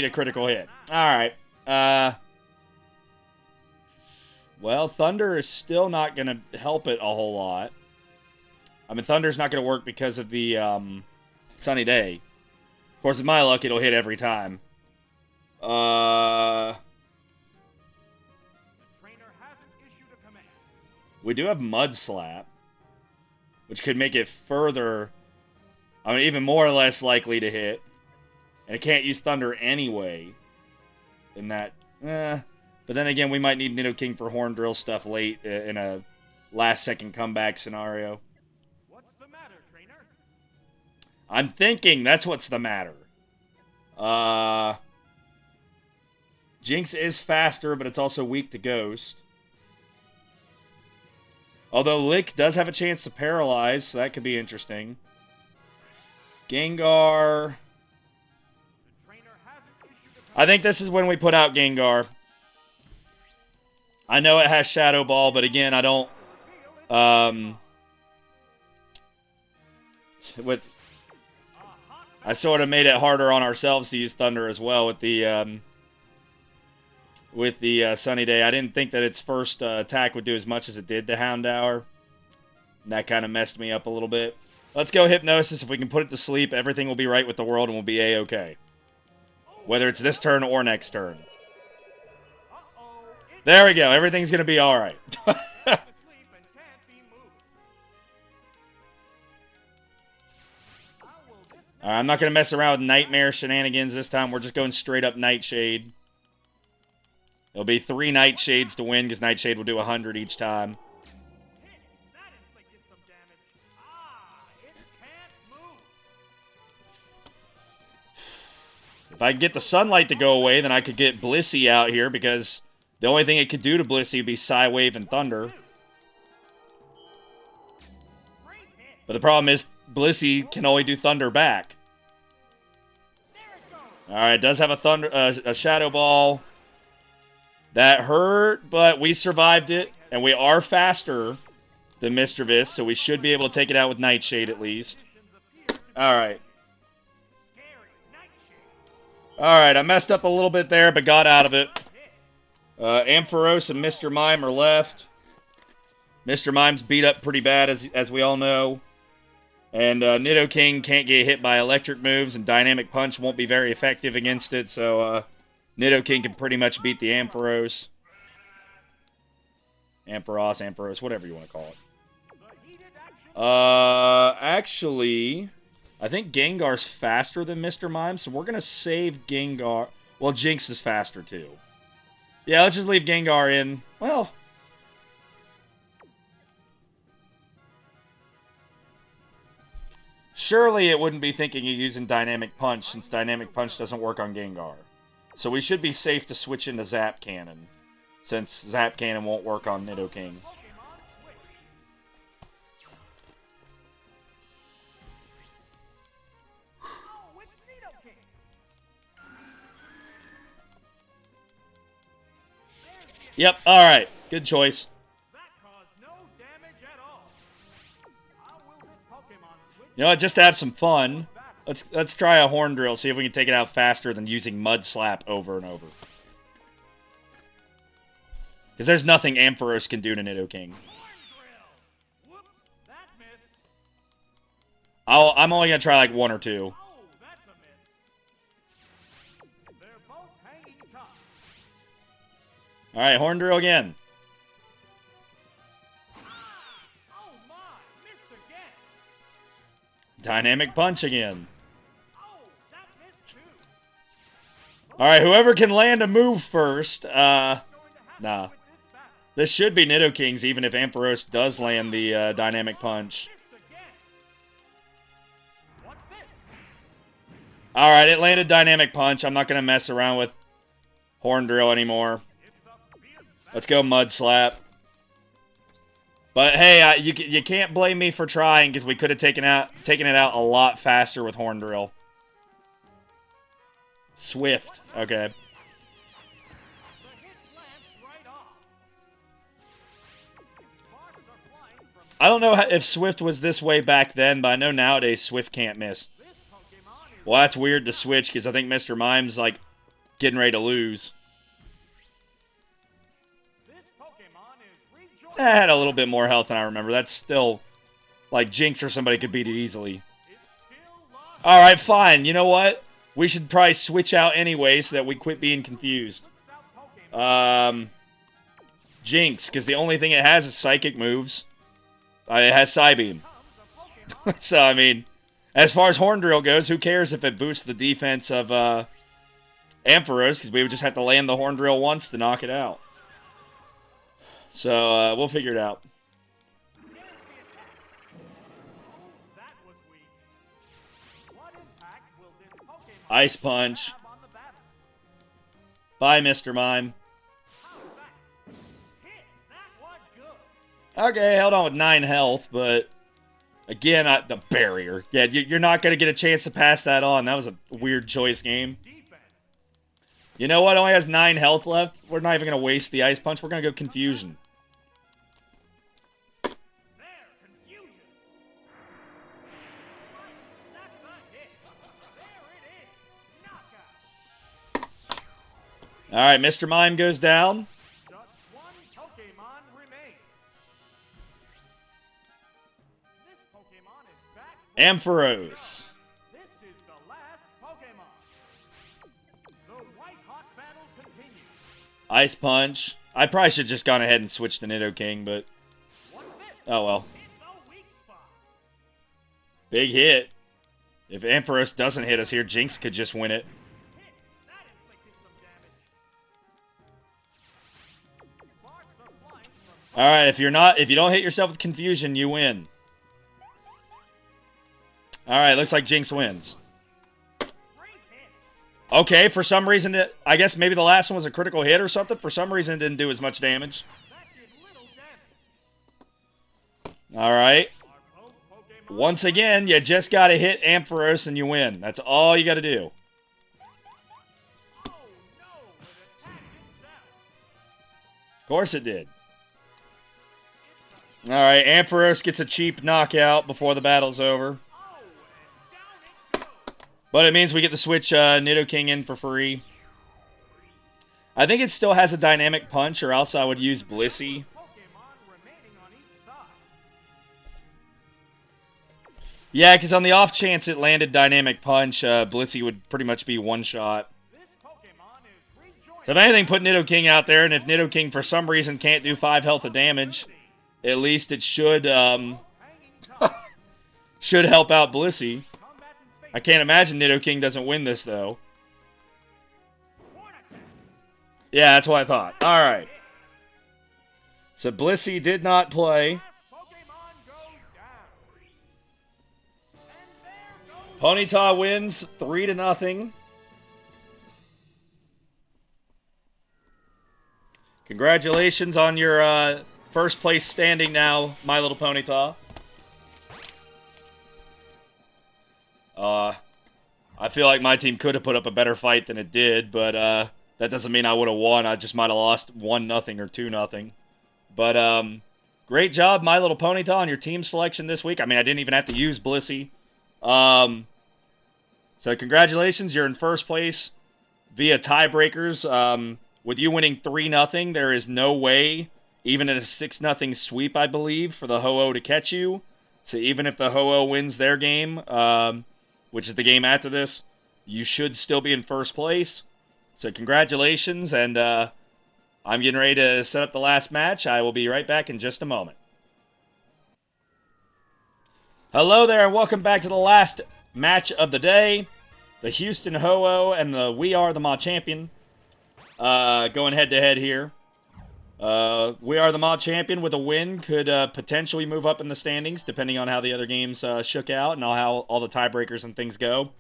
a critical hit. Alright. Well, Thunder is still not going to help it a whole lot. I mean, Thunder's not going to work because of the Sunny Day. Of course, with my luck, it'll hit every time. We do have Mud Slap, which could make it further, I mean, even more or less likely to hit. And it can't use Thunder anyway. In that, But then again, we might need Nidoking for Horn Drill stuff late in a last-second comeback scenario. What's the matter, trainer? I'm thinking that's what's the matter. Jinx is faster, but it's also weak to Ghost. Although Lick does have a chance to paralyze, so that could be interesting. Gengar. I think this is when we put out Gengar. I know it has Shadow Ball, but again, I don't... I sort of made it harder on ourselves to use Thunder as well with the Sunny Day. I didn't think that its first attack would do as much as it did to Houndour. And that kind of messed me up a little bit. Let's go Hypnosis. If we can put it to sleep, everything will be right with the world and we'll be A-okay. Whether it's this turn or next turn. There we go. Everything's going to be alright. Alright, I'm not going to mess around with Nightmare shenanigans this time. We're just going straight up Nightshade. It'll be 3 Nightshades to win because Nightshade will do 100 each time. If I could get the sunlight to go away, then I could get Blissey out here because the only thing it could do to Blissey would be Psy-Wave and Thunder. But the problem is Blissey can only do Thunder back. Alright, it does have a Shadow Ball. That hurt, but we survived it. And we are faster than Mischievous, so we should be able to take it out with Nightshade at least. Alright. Alright, I messed up a little bit there, but got out of it. Ampharos and Mr. Mime are left. Mr. Mime's beat up pretty bad, as we all know. And Nidoking can't get hit by electric moves, and Dynamic Punch won't be very effective against it, so Nidoking can pretty much beat the Ampharos. Ampharos, whatever you want to call it. Actually, I think Gengar's faster than Mr. Mime, so we're going to save Gengar. Well, Jinx is faster, too. Yeah, let's just leave Gengar in. Well... surely it wouldn't be thinking of using Dynamic Punch, since Dynamic Punch doesn't work on Gengar. So we should be safe to switch into Zap Cannon, since Zap Cannon won't work on Nidoking. Yep, alright. Good choice. You know what, just to have some fun, let's try a Horn Drill, see if we can take it out faster than using Mud Slap over and over. Because there's nothing Ampharos can do to Nidoking. I'm only going to try like 1 or 2. Alright, Horn Drill again. Dynamic Punch again. Alright, whoever can land a move first, nah. This should be Nidoking's, even if Ampharos does land the Dynamic Punch. Alright, it landed Dynamic Punch. I'm not going to mess around with Horn Drill anymore. Let's go Mud Slap. But hey, you can't blame me for trying, because we could have taken it out a lot faster with Horn Drill. Swift. Okay. I don't know if Swift was this way back then, but I know nowadays Swift can't miss. Well, that's weird to switch because I think Mr. Mime's like getting ready to lose. I had a little bit more health than I remember. That's still like Jinx or somebody could beat it easily. All right, fine. You know what? We should probably switch out anyway so that we quit being confused. Jinx, because the only thing it has is psychic moves. It has Psybeam. So, I mean, as far as Horn Drill goes, who cares if it boosts the defense of Ampharos, because we would just have to land the Horn Drill once to knock it out. So, we'll figure it out. Ice Punch. Bye, Mr. Mime. Okay, held on with 9 health, but again, the barrier. Yeah, you're not going to get a chance to pass that on. That was a weird choice game. You know what? Only has 9 health left. We're not even going to waste the Ice Punch. We're going to go Confusion. All right, Mr. Mime goes down. Just one Pokemon remains. This Pokemon is back. Ampharos. This is the last Pokemon. The White Hot battle continues. Ice Punch. I probably should have just gone ahead and switched to Nidoking, but oh well. Big hit. If Ampharos doesn't hit us here, Jinx could just win it. Alright, if you don't hit yourself with Confusion, you win. Alright, looks like Jinx wins. Okay, for some reason, I guess maybe the last one was a critical hit or something. For some reason, it didn't do as much damage. Alright. Once again, you just gotta hit Ampharos and you win. That's all you gotta do. Of course it did. Alright, Ampharos gets a cheap knockout before the battle's over. But it means we get to switch Nidoking in for free. I think it still has a Dynamic Punch, or else I would use Blissey. Yeah, because on the off chance it landed Dynamic Punch, Blissey would pretty much be one shot. So if anything, put Nidoking out there, and if Nidoking for some reason can't do 5 health of damage, at least it should should help out Blissey. I can't imagine Nidoking doesn't win this, though. Yeah, that's what I thought. Alright. So Blissey did not play. Ponyta wins 3-0. Congratulations on your first place standing now, My Little Ponyta. I feel like my team could have put up a better fight than it did, but that doesn't mean I would have won. I just might have lost 1-0 or 2-0. But great job, My Little Ponyta, on your team selection this week. I mean, I didn't even have to use Blissey. So congratulations, you're in first place via tiebreakers. With you winning 3-0, there is no way, even in a 6-0 sweep, I believe, for the Ho-Oh to catch you. So even if the Ho-Oh wins their game, which is the game after this, you should still be in first place. So congratulations, and I'm getting ready to set up the last match. I will be right back in just a moment. Hello there, and welcome back to the last match of the day. The Houston Ho-Oh and the We Are the Machampion going head-to-head here. We Are the Machampion with a win could potentially move up in the standings, depending on how the other games shook out and how all the tiebreakers and things go.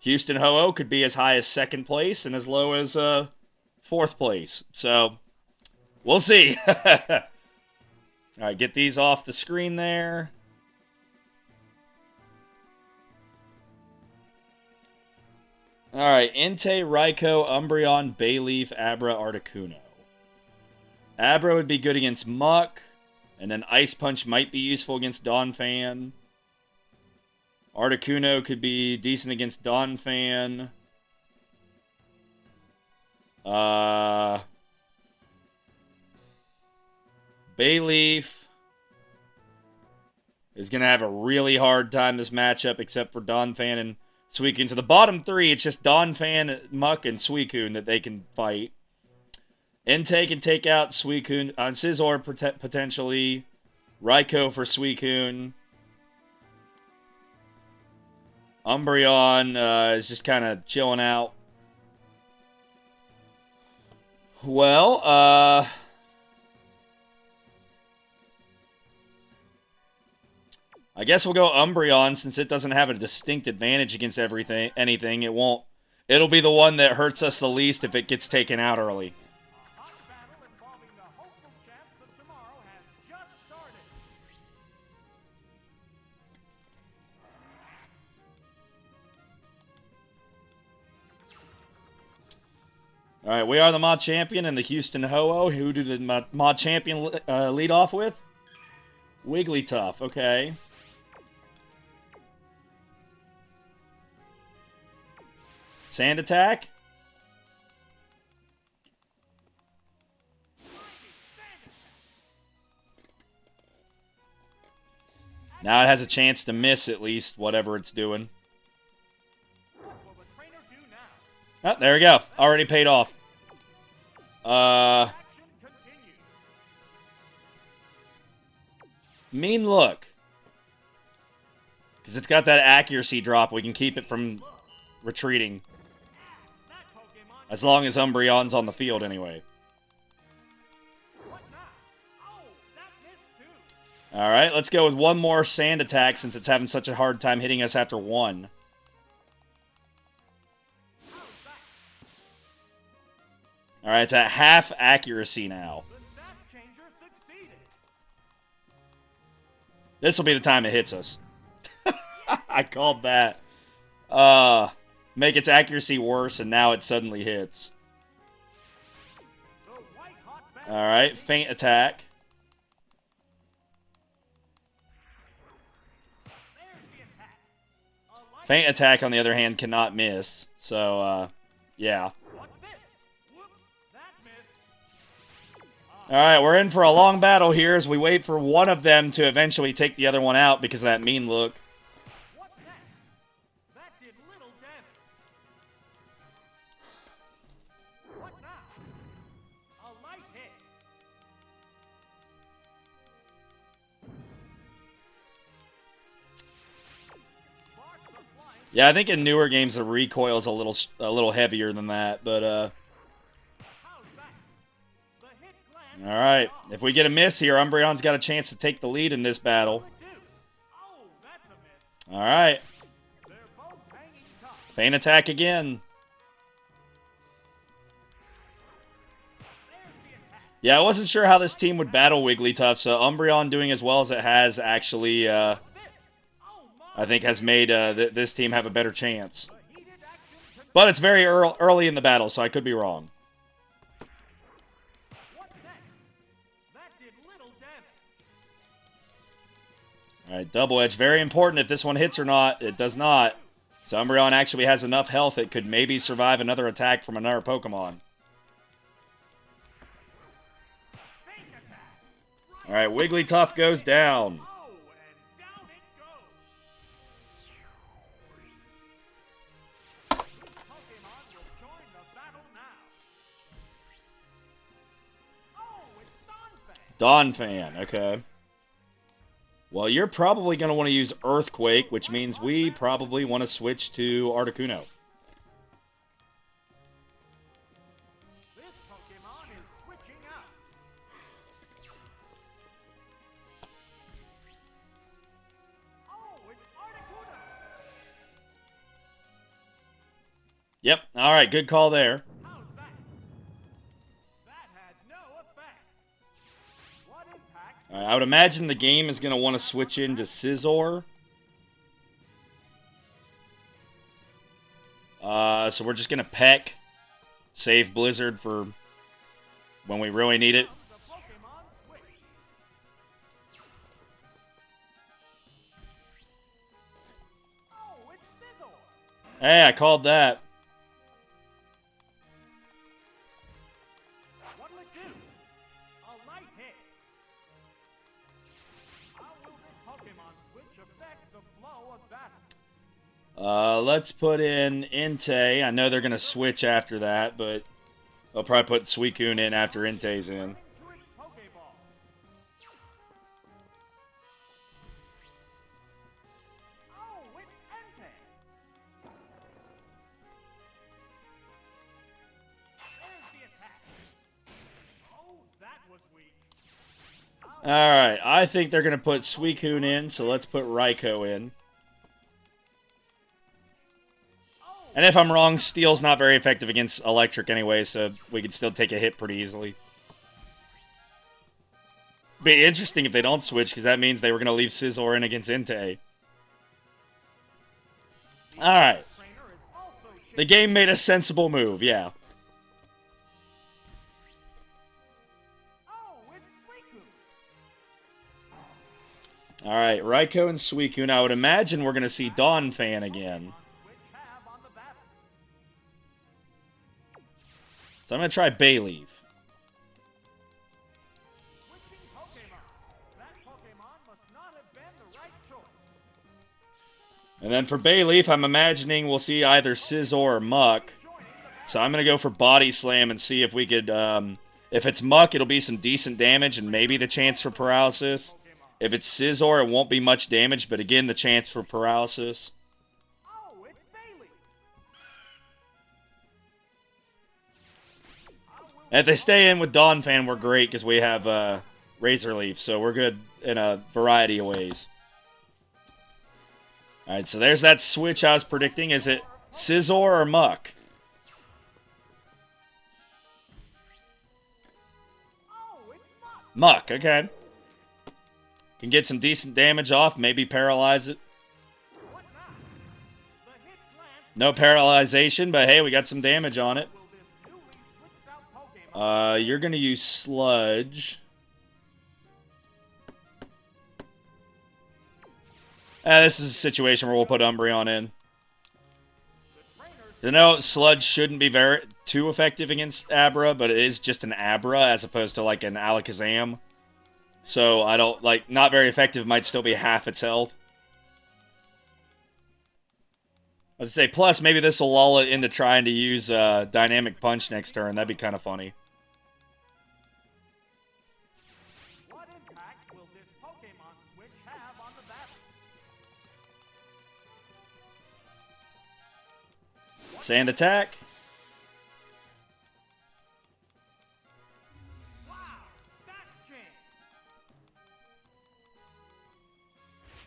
Houston Ho-Oh could be as high as 2nd place and as low as 4th place. So, we'll see. Alright, get these off the screen there. Alright, Entei, Raikou, Umbreon, Bayleaf, Abra, Articuno. Abra would be good against Muck. And then Ice Punch might be useful against Donphan. Articuno could be decent against Donphan. Bayleaf is going to have a really hard time this matchup, except for Donphan and Suicune. So the bottom three, it's just Donphan, Muck, and Suicune that they can fight. Entei can take out Suicune. Scizor potentially. Raikou for Suicune. Umbreon is just kind of chilling out. Well, I guess we'll go Umbreon since it doesn't have a distinct advantage against anything. It'll be the one that hurts us the least if it gets taken out early. A hot battle involving the hopeful champs of tomorrow has just started. All right, we are the Machampion and the Houston Ho-Oh. Who do the Machampion lead off with? Wigglytuff, okay. Sand Attack? Now it has a chance to miss at least whatever it's doing. What will the trainer do now? Oh, there we go. Already paid off. Action continues. Mean Look. Because it's got that accuracy drop. We can keep it from retreating. That Pokemon. As long as Umbreon's on the field anyway. What now? Oh, that missed too. Alright, let's go with one more Sand Attack since it's having such a hard time hitting us after one. How's that? Alright, it's at half accuracy now. The stat changer succeeded. This will be the time it hits us. I called that. Make its accuracy worse, and now it suddenly hits. The white hot battle. Alright, Feint Attack. There's the attack. A light. Feint Attack, on the other hand, cannot miss. So, yeah. What's this? Whoop. That missed. Alright, we're in for a long battle here as we wait for one of them to eventually take the other one out because of that Mean Look. What's next? That did little damage. What now? A light hit. Sparks are flying. Yeah, I think in newer games the recoil is a little heavier than that, but How's that? The hit lands. alright. If we get a miss here, Umbreon's got a chance to take the lead in this battle. Would do. Oh, that's a miss. Alright. They're both hanging tough. Feint Attack again. There's the attack. Yeah, I wasn't sure how this team would battle Wigglytuff, so Umbreon doing as well as it has actually, This. Oh my. I think has made this team have a better chance. The heated action continues. But it's very early in the battle, so I could be wrong. What's next? That did little damage. Alright, Double Edge. Very important if this one hits or not. It does not. So Umbreon actually has enough health it could maybe survive another attack from another Pokemon. Fake attack. Alright, Wigglytuff goes down. Oh, and down it goes. Pokemon will join the battle now. Oh, it's Donphan. Donphan, okay. Well, you're probably going to want to use Earthquake, which means we probably want to switch to Articuno. This Pokemon is switching out. Oh, it's Articuno. Yep, alright, good call there. How's that? That had no effect. What impact? Alright, I would imagine the game is going to want to switch into Scizor. So we're just going to peck, save Blizzard for when we really need it. The Pokemon switch. Hey, I called that. What'll it do? A light hit. How will this Pokemon switch affect the flow of battle? Let's put in Entei. I know they're going to switch after that, but they'll probably put Suicune in after Entei's in. Into its Pokeball. Oh, it's Entei. There's the attack. Oh, that was weak. Alright, I think they're going to put Suicune in, so let's put Raikou in. And if I'm wrong, Steel's not very effective against Electric anyway, so we could still take a hit pretty easily. Be interesting if they don't switch, because that means they were going to leave Scizor in against Entei. Alright. The game made a sensible move, yeah. Oh, it's Suicune. Alright, Raikou and Suicune. I would imagine we're going to see Donphan again. Switch have on the battle. So I'm going to try Bayleaf. Switching Pokemon. That Pokemon must not have been the right choice. And then for Bayleaf, I'm imagining we'll see either Scizor or Muck. So I'm going to go for Body Slam and see if we could... if it's Muck, it'll be some decent damage and maybe the chance for Paralysis. If it's Scizor, it won't be much damage, but again, the chance for Paralysis. Oh, it's Bailey. And if they stay in with Donphan, we're great because we have Razor Leaf, so we're good in a variety of ways. Alright, so there's that switch I was predicting. Is it Scizor or Muck? Oh, it's Muck. Muck, okay. Can get some decent damage off, maybe paralyze it. What now? The hit lands. No paralyzation, but hey, we got some damage on it. Will this newly switched out Pokemon You're gonna use Sludge. This is a situation where we'll put Umbreon in. the trainers You know, Sludge shouldn't be too effective against Abra, but it is just an Abra as opposed to like an Alakazam. So I don't not very effective might still be half its health. I was say, plus maybe this will lull it into trying to use Dynamic Punch next turn. That'd be kind of funny. What impact will this Pokemon switch have on the battle? Sand attack. Wow, that's changed.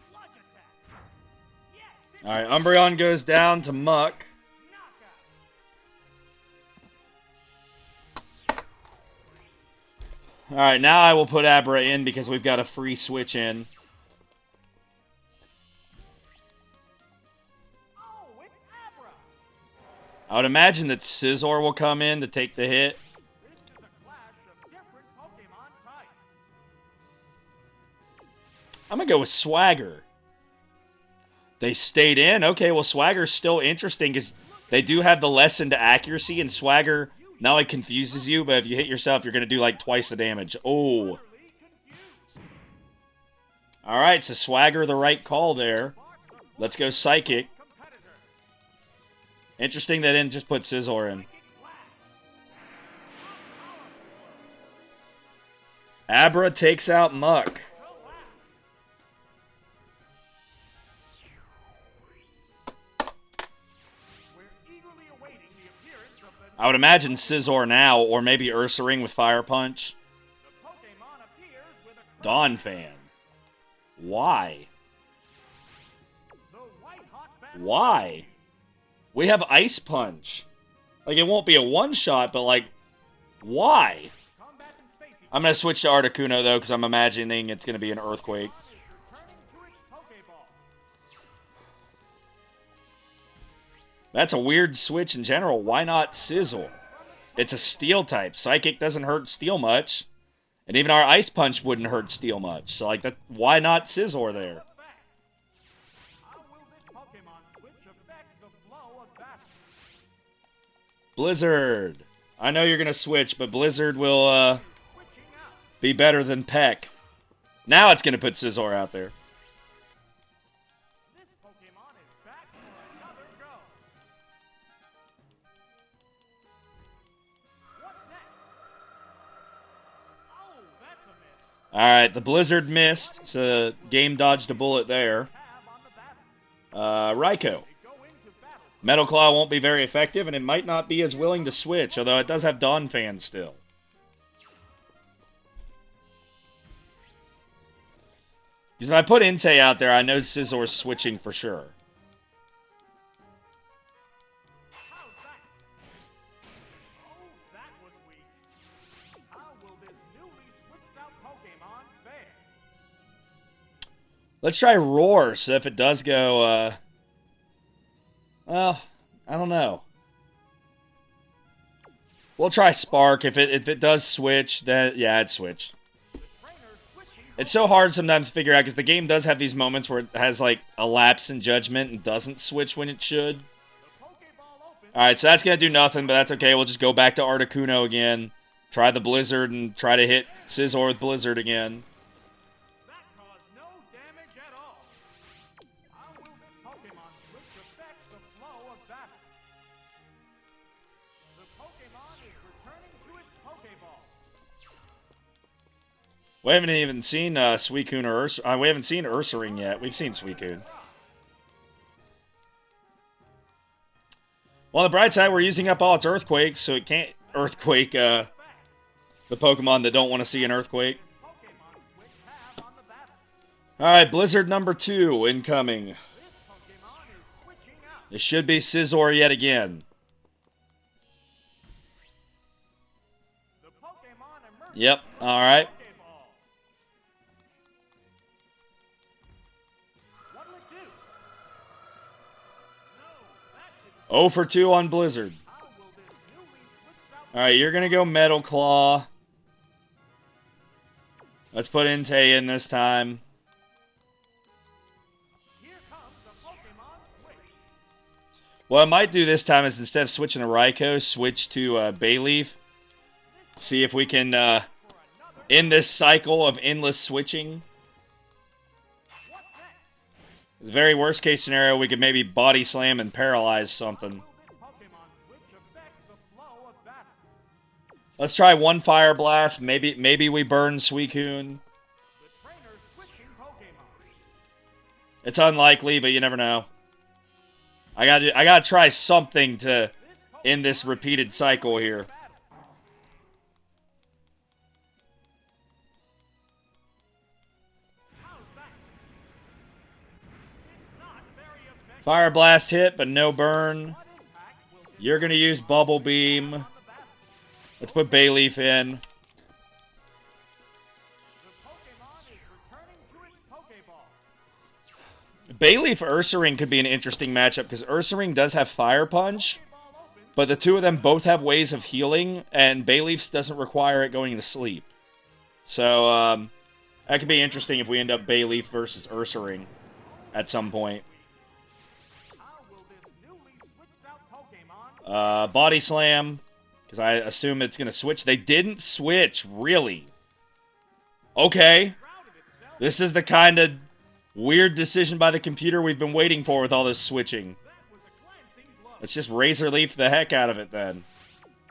Sludge attack. Yes, it's All right, Umbreon goes down to Muck. knockout. All right, now I will put Abra in because we've got a free switch in. Oh, it's Abra. I would imagine that Scizor will come in to take the hit. This is a clash of different Pokemon types. I'm going to go with Swagger. They stayed in. Okay, well, Swagger's still interesting because they do have the lessened accuracy, and Swagger not only confuses you, but if you hit yourself, you're going to do like twice the damage. Oh. Utterly confused. All right, so Swagger the right call there. Let's go Psychic. Competitor. Interesting they didn't just put Scizor in. Abra takes out Muck. We're eagerly awaiting the appearance of the I would imagine Scizor now, or maybe Ursaring with Fire Punch. The Pokemon appears with a Donphan. Why? The white hot battle. Why? We have Ice Punch. Like, it won't be a one-shot, but, like, why? Combat and safety. I'm going to switch to Articuno, though, because I'm imagining it's going to be an Earthquake. Pokemon is returning to its Pokeball. That's a weird switch in general. Why not Sizzle? It's a Steel type. Psychic doesn't hurt Steel much. And even our Ice Punch wouldn't hurt Steel much. So, like, that, why not Scizor there? How will this Pokemon switch affect the flow of Blizzard. I know you're going to switch, but Blizzard will Switching out. be better than Peck. Now it's going to put Scizor out there. This Pokemon is back for another go. What's next? Oh, that's a miss. Alright, the Blizzard missed, so game dodged a bullet there. Tab on the battle. Raikou. They go into battle. Metal Claw won't be very effective, and it might not be as willing to switch, although it does have Dawn Fan still. Because if I put Entei out there, I know Scizor's switching for sure. How's that? Oh, that was weak. How will this newly switched out Pokemon fare? Let's try Roar, so if it does go, well, I don't know. We'll try Spark. If it does switch, then, yeah, it switched. The trainer switching. It's so hard sometimes to figure out, because the game does have these moments where it has, like, a lapse in judgment and doesn't switch when it should. The Pokeball opens. Alright, so that's going to do nothing, but that's okay. We'll just go back to Articuno again. Try the Blizzard and try to hit Scizor with Blizzard again. That caused no damage at all. How will this Pokemon switch affect the flow of battle? The Pokemon is returning to its Pokeball. We haven't even seen Suicune or we haven't seen Ursaring yet. We've seen Suicune. Well, on the bright side, we're using up all its Earthquakes, so it can't Earthquake the Pokemon that don't want to see an Earthquake. Pokemon switch tab on the battle. Alright, Blizzard number 2 incoming. This Pokemon is switching out. It should be Scizor yet again. The Pokemon emerges. Yep, from alright. the Pokeball. What'll it do? No, that didn't. 0 for 2 on Blizzard. How will this newly switched out Alright, you're going to go Metal Claw. Let's put Entei in this time. Here comes the Pokemon switch. What I might do this time is instead of switching to Raikou, switch to Bayleaf. See if we can For another. end this cycle of endless switching. What's next? The very worst case scenario, we could maybe Body Slam and paralyze something. Will this Pokemon switch affect the flow of battle? Let's try one Fire Blast. Maybe we burn Suicune. The trainer switching Pokemon. It's unlikely, but you never know. I gotta try something to end this repeated cycle here. How's that? It's not very effective. Fire Blast hit, but no burn. What impact will this You're gonna use Bubble Beam. on the battle? Let's put Bayleaf in. The Pokemon is returning to its Pokeball. Bayleaf Ursaring could be an interesting matchup because Ursaring does have Fire Punch, Pokeball opens. but the two of them both have ways of healing, and Bayleaf's doesn't require it going to sleep. So, that could be interesting if we end up Bayleaf versus Ursaring at some point. How will this newly switched out Pokemon Body Slam, because I assume it's going to switch. They didn't switch, really. Okay. routed itself? This is the kind of weird decision by the computer we've been waiting for with all this switching. That was a glancing blow. Let's just Razor Leaf the heck out of it then.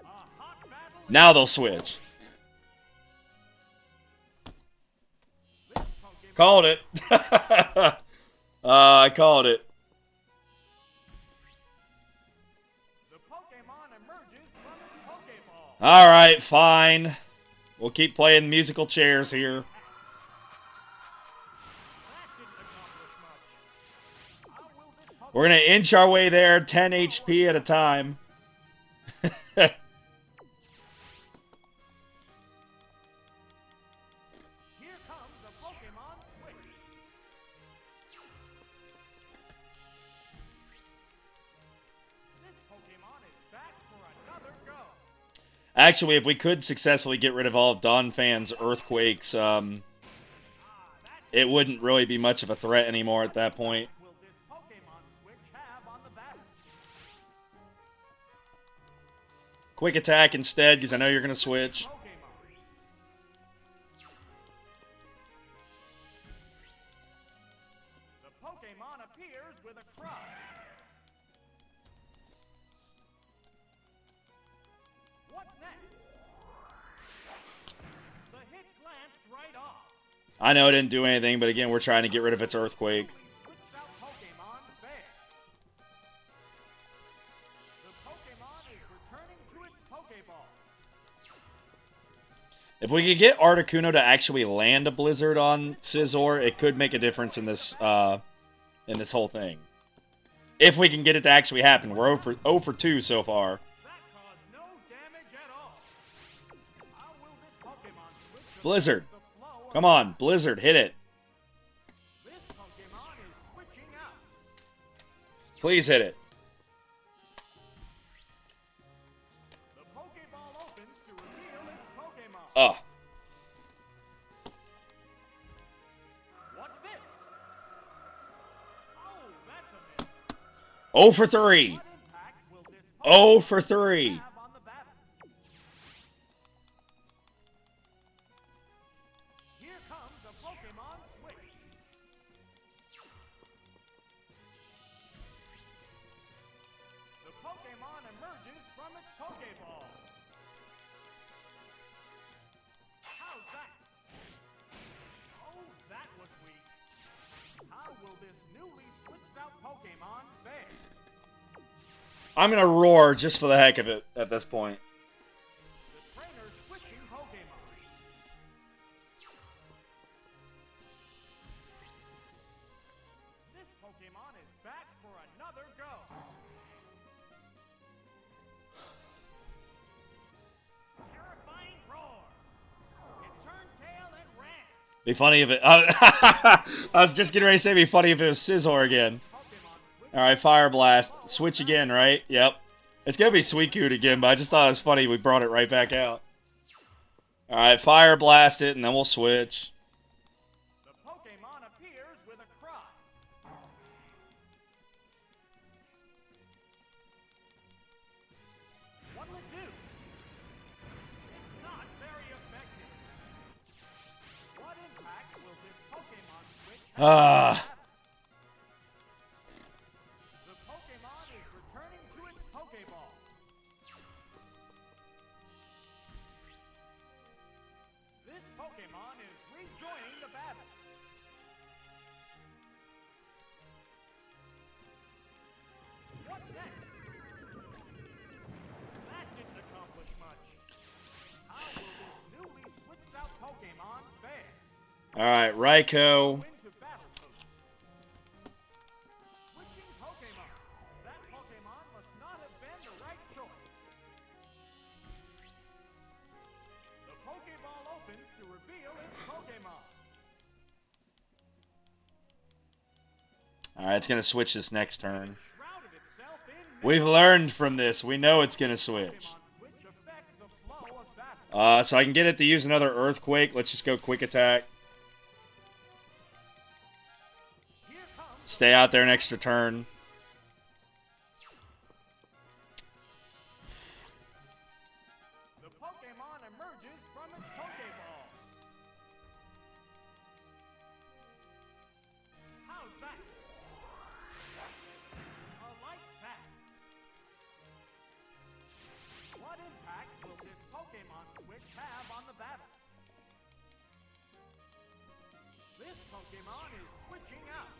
A hot battle. Now they'll switch. This Pokemon Called it. I called it. The Pokemon emerges from its Pokeball. Alright, fine. We'll keep playing musical chairs here. That didn't accomplish much. How will this Pokemon We're going to inch our way there 10 HP at a time. Here comes the Pokemon switch. This Pokemon is back for another go. Actually, if we could successfully get rid of all of Donphan's Earthquakes, it wouldn't really be much of a threat anymore at that point. Will this Pokemon switch have on the battle? quick attack instead, because I know you're going to switch. The Pokemon appears with a cry. What next? The hit glanced right off. I know it didn't do anything, but again, we're trying to get rid of its Earthquake. Switched out Pokemon there. The Pokemon is returning to its Pokeball. If we could get Articuno to actually land a Blizzard on Scizor, it could make a difference in this whole thing. If we can get it to actually happen. We're 0 for 2 so far. That caused no damage at all. How will this Pokemon switch to Blizzard. the flow of Come on, Blizzard, hit it. this Pokemon is switching out. Please hit it. The Pokeball opens to reveal its Pokemon. Ugh. What's this? Oh, that's a miss. 0 for 3. What impact will this 0 for 3. have on the battle? Here comes the Pokemon switch. The Pokemon emerges from its Pokeball. How's that? Oh, that was weak. How will this newly switched out Pokemon fare? I'm going to roar just for the heck of it at this point. The trainer's switching Pokemon. This Pokemon is back for another go. Terrifying roar. It turned tail and ran. Be funny if it... I was just getting ready to say be funny if it was Scizor again. Pokemon switch. Alright, Fire Blast. Switch again, right? Yep. It's going to be Suicune again, but I just thought it was funny we brought it right back out. Alright, Fire Blast it, and then we'll switch. The Pokemon appears with a cry. What'll it do? It's not very effective. What impact will this Pokemon switch have? Ah. The Pokemon is returning to its Pokeball. This Pokemon is rejoining the battle. What next? That didn't accomplish much. How will this newly switched out Pokemon fare? Alright, Raikou. Into battle mode. Switching Pokemon. That Pokemon must not have been the right choice. The Pokeball opens to reveal its Pokemon. Alright, it's going to switch this next turn. Shrouded itself in We've learned from this. We know it's going to switch. Pokemon switch affects the flow of battle. So I can get it to use another Earthquake. Let's just go Quick Attack. Here comes Stay out there an extra turn. the Pokemon emerges from its Pokeball. How's that? A light pack. What impact will this Pokemon switch have on the battle? This Pokemon is switching out.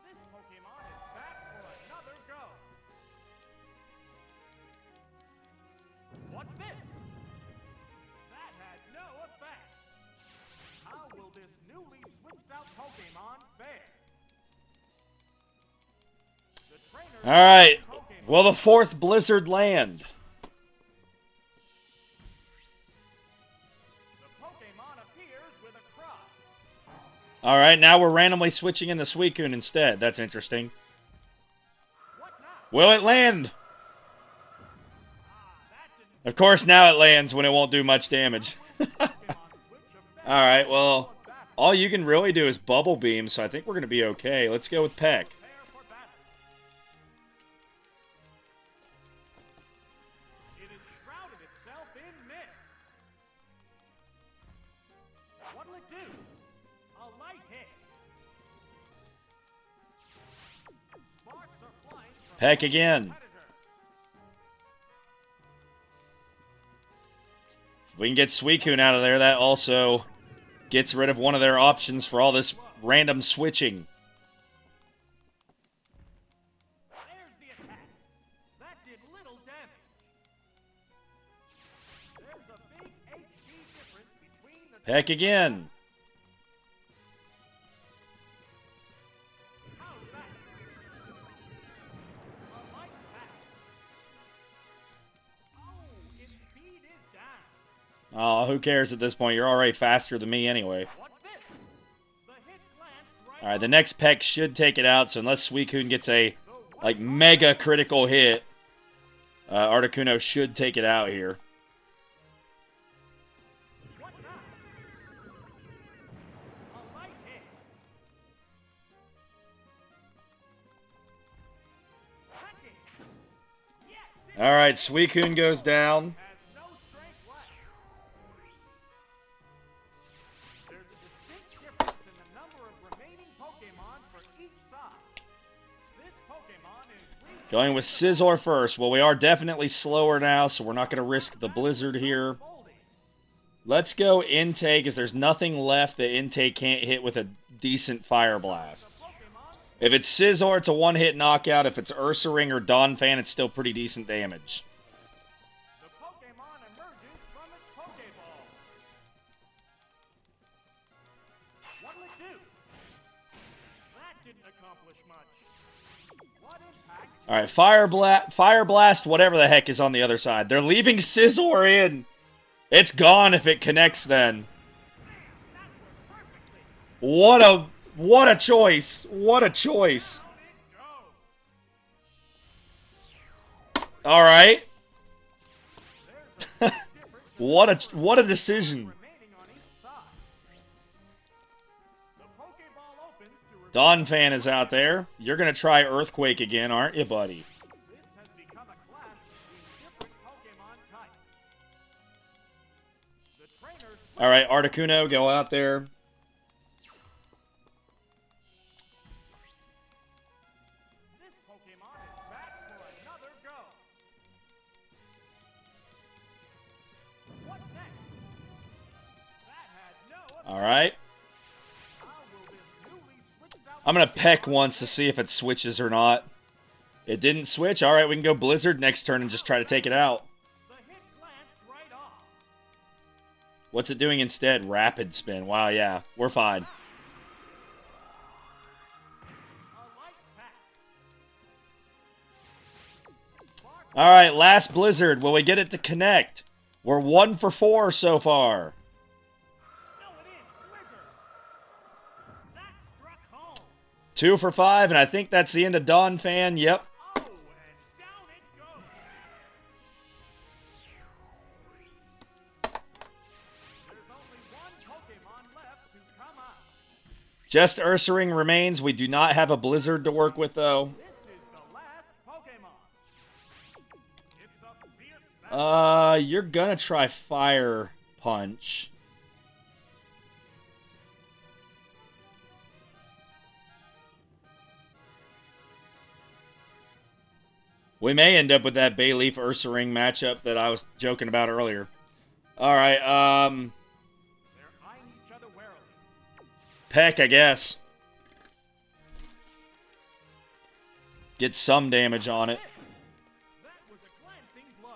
This Pokemon is back for another go. What's this? That had no effect. How will this newly switched out Pokemon fare? The trainer. Alright. Pokemon. Will the fourth Blizzard land? The Pokemon appears with a cry. Alright, now we're randomly switching in the Suicune instead. That's interesting. What now? Will it land? That didn't. Of course, now it lands when it won't do much damage. Pokemon switch affects Alright, well, the battle. all you can really do is Bubble Beam, so I think we're going to be okay. Let's go with Peck. Prepare for battle. What'll it do? A light hit. Sparks are flying from Peck again. competitor. If we can get Suicune out of there, that also gets rid of one of their options for all this random switching. There's the attack. That did little damage. There's a big HP difference between the Peck again. How's that? A light attack. Oh, its speed is down. Oh, who cares at this point? You're already faster than me anyway. What's this? The hit glanced right Alright, the next Peck should take it out, so unless Suicune gets a, like, mega critical hit, Articuno should take it out here. What now? A light hit. Hacking. Yes, it Alright, Suicune goes down. has no strength left. There's a distinct difference in the number of remaining Pokémon for each side. This Pokémon is weak. Going with Scizor first. Well, we are definitely slower now, so we're not going to risk the Blizzard here. Folding. Let's go Entei, because there's nothing left that Entei can't hit with a decent Fire Blast. The Pokémon If it's Scizor, it's a one-hit knockout. If it's Ursaring or Donphan, it's still pretty decent damage. The Pokémon emerges from its Pokéball. What'll it do? That didn't accomplish much. What impact? Alright, Fire Blast, whatever the heck is on the other side. They're leaving Scizor in. It's gone if it connects then. That worked perfectly. What a choice. What a choice. Down it goes. Alright. There's a big difference in What a decision. remaining on each side. The Pokéball opens to reveal Donphan is out there. You're going to try Earthquake again, aren't you, buddy? this has become a clash between different Pokémon types. The trainers Alright, Articuno, go out there. This Pokémon is back for another go. What next? That had no effect. Alright. How will this newly switched out I'm going to peck once to see if it switches or not. It didn't switch. Alright, we can go Blizzard next turn and just try to take it out. The hit glanced right off. What's it doing instead? Rapid Spin. Wow, yeah. We're fine. A light pack. Alright, last Blizzard. Will we get it to connect? We're 1 for 4 so far. No, it is Blizzard. That struck home. 2 for 5, and I think that's the end of Donphan. Yep. Oh, and down it goes. There's only one Pokémon left to come out. Just Ursaring remains. We do not have a Blizzard to work with, though. This is the last Pokémon. It's a fierce battle. You're gonna try Fire Punch. We may end up with that Bayleaf Ursaring matchup that I was joking about earlier. Alright, They're eyeing each other warily. Peck, I guess. Get some damage on it. That was a glancing blow.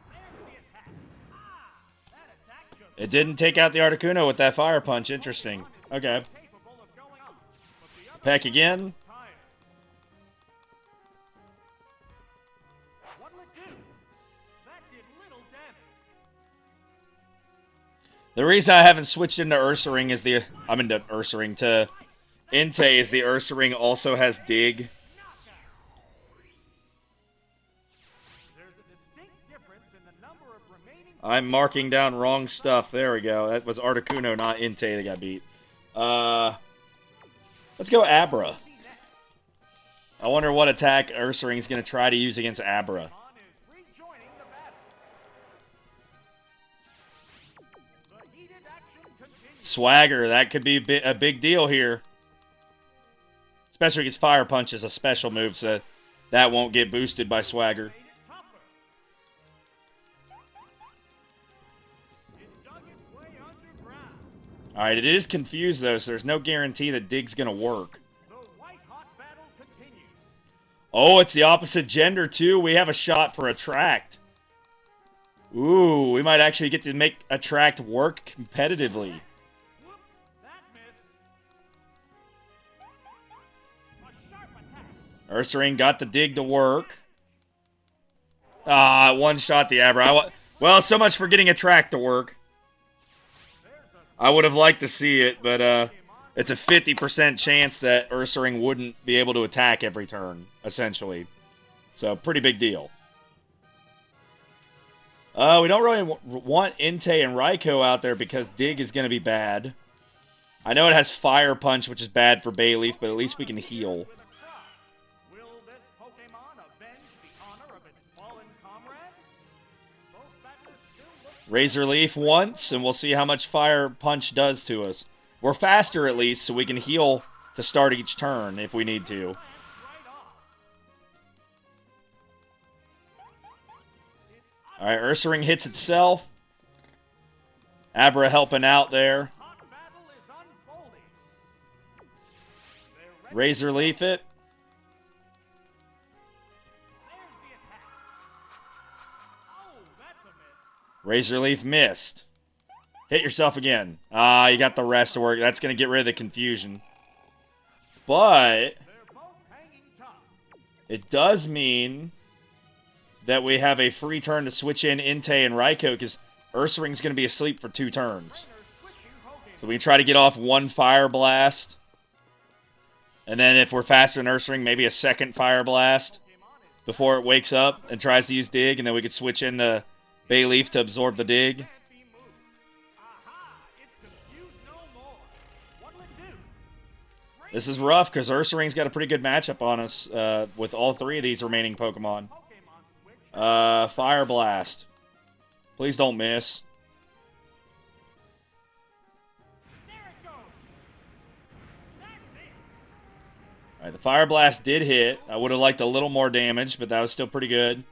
There's the attack. Ah! That attack just It didn't take out the Articuno with that Fire Punch. Interesting. Okay. capable of going on. But the other Peck again. tired. What'll it do? That did little damage. The reason I haven't switched into Ursaring is I'm into Ursaring to Entei is the Ursaring also has Dig. Knockout. There's a distinct difference in the number of remaining I'm marking down wrong stuff. There we go. That was Articuno, not Entei that got beat. Let's go Abra. I wonder what attack Ursaring's going to try to use against Abra. Pokémon is rejoining the battle. Swagger, that could be a big deal here. Especially because Fire Punch is a special move, so that won't get boosted by Swagger. Alright, it is confused though, so there's no guarantee that Dig's gonna work. Oh, it's the opposite gender too. We have a shot for Attract. Ooh, we might actually get to make Attract work competitively. Ursaring got the dig to work. Ah, one shot the Abra. Well, so much for getting Attract to work. I would have liked to see it, but it's a 50% chance that Ursaring wouldn't be able to attack every turn, essentially. So, pretty big deal. We don't really want Entei and Raikou out there because Dig is going to be bad. I know it has Fire Punch, which is bad for Bayleaf, but at least we can heal. Razor Leaf once, and we'll see how much Fire Punch does to us. We're faster, at least, so we can heal to start each turn if we need to. Alright, Ursaring hits itself. Abra helping out there. Razor Leaf it. Razor Leaf missed. Hit yourself again. Ah, you got the rest to work. That's going to get rid of the confusion. But it does mean that we have a free turn to switch in Entei and Raikou because Ursaring's going to be asleep for 2 turns. So we can try to get off 1 Fire Blast. And then if we're faster than Ursaring, maybe a 2nd Fire Blast before it wakes up and tries to use Dig. And then we could switch into Bayleaf to absorb the Dig. This is rough because Ursaring's got a pretty good matchup on us with all 3 of these remaining Pokemon. Fire Blast. Please don't miss. Alright, the Fire Blast did hit. I would have liked a little more damage, but that was still pretty good.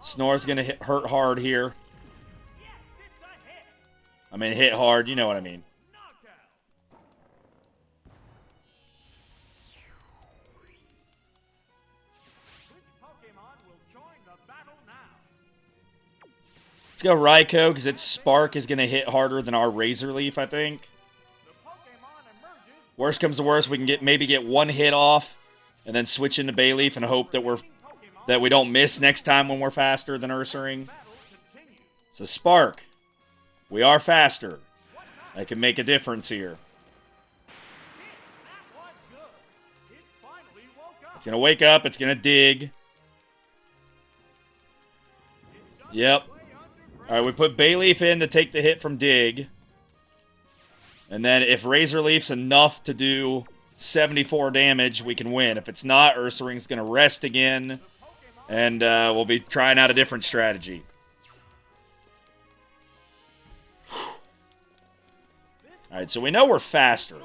Snore's going to hurt hard here. I mean, hit hard. You know what I mean. Let's go Raikou, because its Spark is going to hit harder than our Razor Leaf, I think. Worst comes to worst, we can maybe get 1 hit off, and then switch into Bayleaf and hope that we don't miss next time when we're faster than Ursaring. So Spark. We are faster. That can make a difference here. It's going to wake up. It's going to dig. Yep. Alright, we put Bayleaf in to take the hit from Dig. And then if Razor Leaf's enough to do 74 damage, we can win. If it's not, Ursaring's going to rest again. And we'll be trying out a different strategy. Alright, so we know we're faster.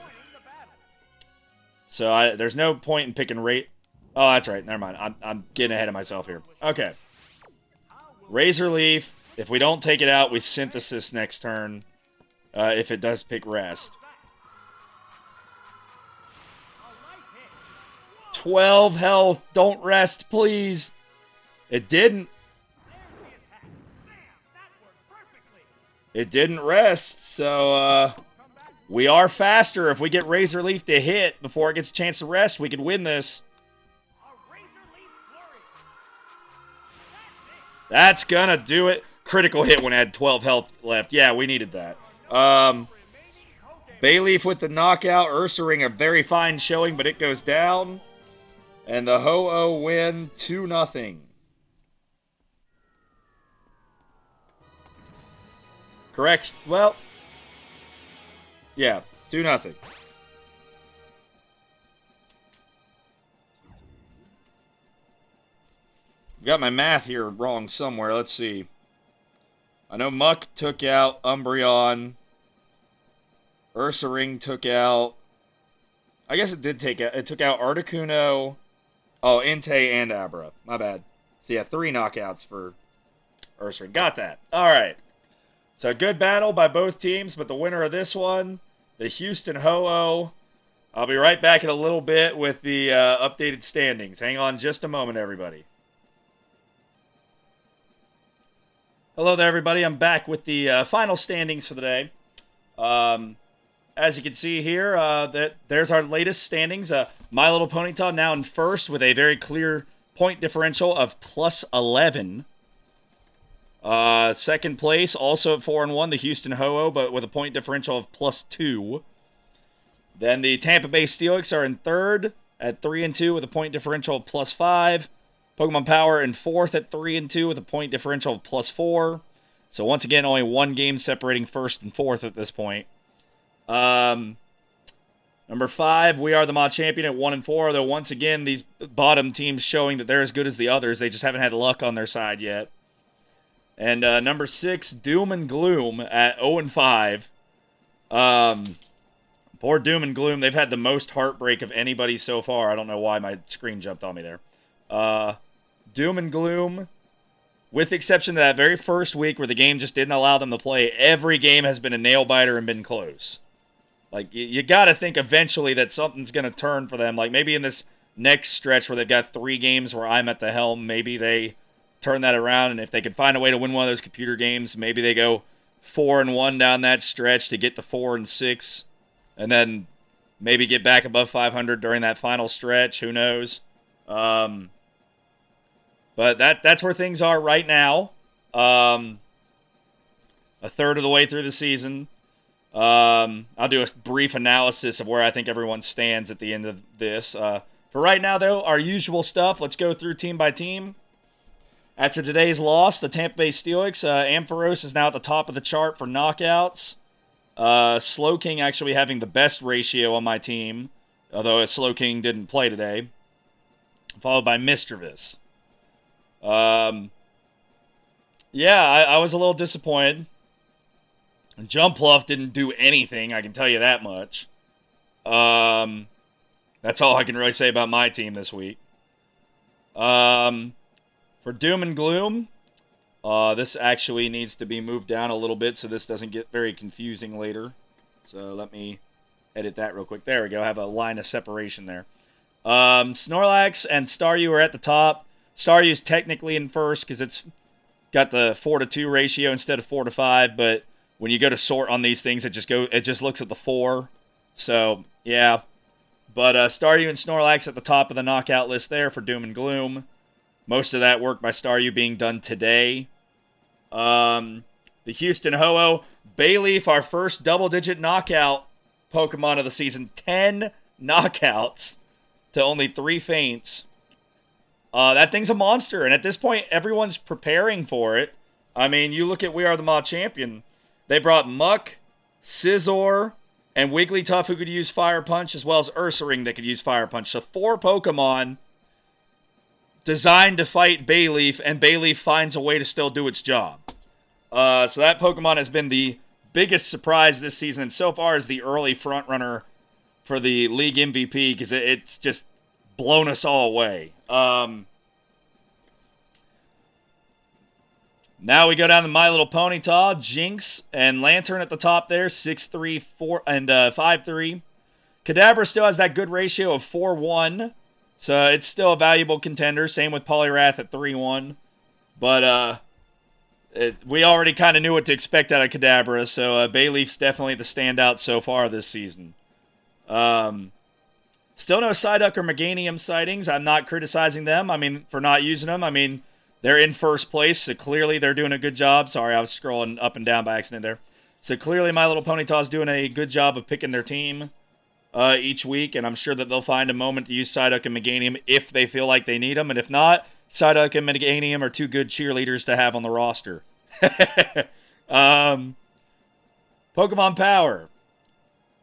So there's no point in picking rate. Oh, that's right. Never mind. I'm getting ahead of myself here. Okay. Razor Leaf. If we don't take it out, we Synthesis next turn. If it does pick Rest. 12 health. Don't rest, please. It didn't. It didn't rest, so we are faster. If we get Razor Leaf to hit before it gets a chance to rest, we could win this. That's gonna do it. Critical hit when it had 12 health left. Yeah, we needed that. Bayleaf with the knockout. Ursaring a very fine showing, but it goes down. And the Ho-Oh win 2-0. Correct. Well, yeah, 2-0. Got my math here wrong somewhere. Let's see. I know Muck took out Umbreon. Ursaring took out. I guess it did take out. It took out Articuno. Oh, Entei and Abra. My bad. So yeah, 3 knockouts for Ursaring. Got that. All right. So good battle by both teams, but the winner of this one, the Houston Ho-Oh. I'll be right back in a little bit with the updated standings. Hang on just a moment, everybody. Hello there, everybody. I'm back with the final standings for the day. As you can see here, there's our latest standings. My Little Ponyta now in first with a very clear point differential of plus 11. Second place, also at 4-1, the Houston Ho-Oh, but with a point differential of plus 2. Then the Tampa Bay Steelix are in third at 3-2 with a point differential of plus 5. Pokemon Power in fourth at 3-2 with a point differential of plus 4. So once again, only 1 game separating first and fourth at this point. Number 5, we are the Machampion at 1-4. Though once again, these bottom teams showing that they're as good as the others. They just haven't had luck on their side yet. And number 6, Doom and Gloom at 0-5. Poor Doom and Gloom. They've had the most heartbreak of anybody so far. I don't know why my screen jumped on me there. Doom and Gloom, with the exception of that very first week where the game just didn't allow them to play, every game has been a nail-biter and been close. Like, you got to think eventually that something's going to turn for them. Like, maybe in this next stretch where they've got 3 games where I'm at the helm, maybe they turn that around. And if they can find a way to win one of those computer games, maybe they go 4-1 down that stretch to get to 4-6. And then maybe get back above 500 during that final stretch. Who knows? But that's where things are right now. A third of the way through the season. I'll do a brief analysis of where I think everyone stands at the end of this. For right now, though, our usual stuff. Let's go through team by team. After today's loss, the Tampa Bay Steelix, Ampharos is now at the top of the chart for knockouts. Slowking actually having the best ratio on my team, although Slowking didn't play today. Followed by Mischievous. Yeah, I was a little disappointed. Jumpluff didn't do anything, I can tell you that much. That's all I can really say about my team this week. For Doom and Gloom, this actually needs to be moved down a little bit so this doesn't get very confusing later. So let me edit that real quick. There we go. I have a line of separation there. Snorlax and Staryu are at the top. Staryu's technically in first because it's got the 4-2 ratio instead of 4-5, but when you go to sort on these things, it just looks at the 4. So, yeah. But Staryu and Snorlax at the top of the knockout list there for Doom and Gloom. Most of that work by Staryu being done today. The Houston Ho-Oh, Bayleaf, our first double-digit knockout Pokemon of the season. 10 knockouts to only 3 faints. That thing's a monster, and at this point, everyone's preparing for it. I mean, you look at We Are the Machampion. They brought Muck, Scizor, and Wigglytuff who could use Fire Punch, as well as Ursaring that could use Fire Punch. So 4 Pokemon designed to fight Bayleaf, and Bayleaf finds a way to still do its job. So that Pokemon has been the biggest surprise this season, and so far is the early frontrunner for the league MVP, because it's just blown us all away. Now we go down to My Little Ponyta, Jinx, and Lantern at the top there, 6-3, 4, and 5-3. Kadabra still has that good ratio of 4-1, so it's still a valuable contender. Same with Poliwrath at 3-1. But we already kind of knew what to expect out of Kadabra, so Bayleaf's definitely the standout so far this season. Still no Psyduck or Meganium sightings. I'm not criticizing them, for not using them. They're in first place, so clearly they're doing a good job. Sorry, I was scrolling up and down by accident there. So clearly My Little Ponyta is doing a good job of picking their team each week, and I'm sure that they'll find a moment to use Psyduck and Meganium if they feel like they need them, and if not, Psyduck and Meganium are 2 good cheerleaders to have on the roster. Pokemon Power.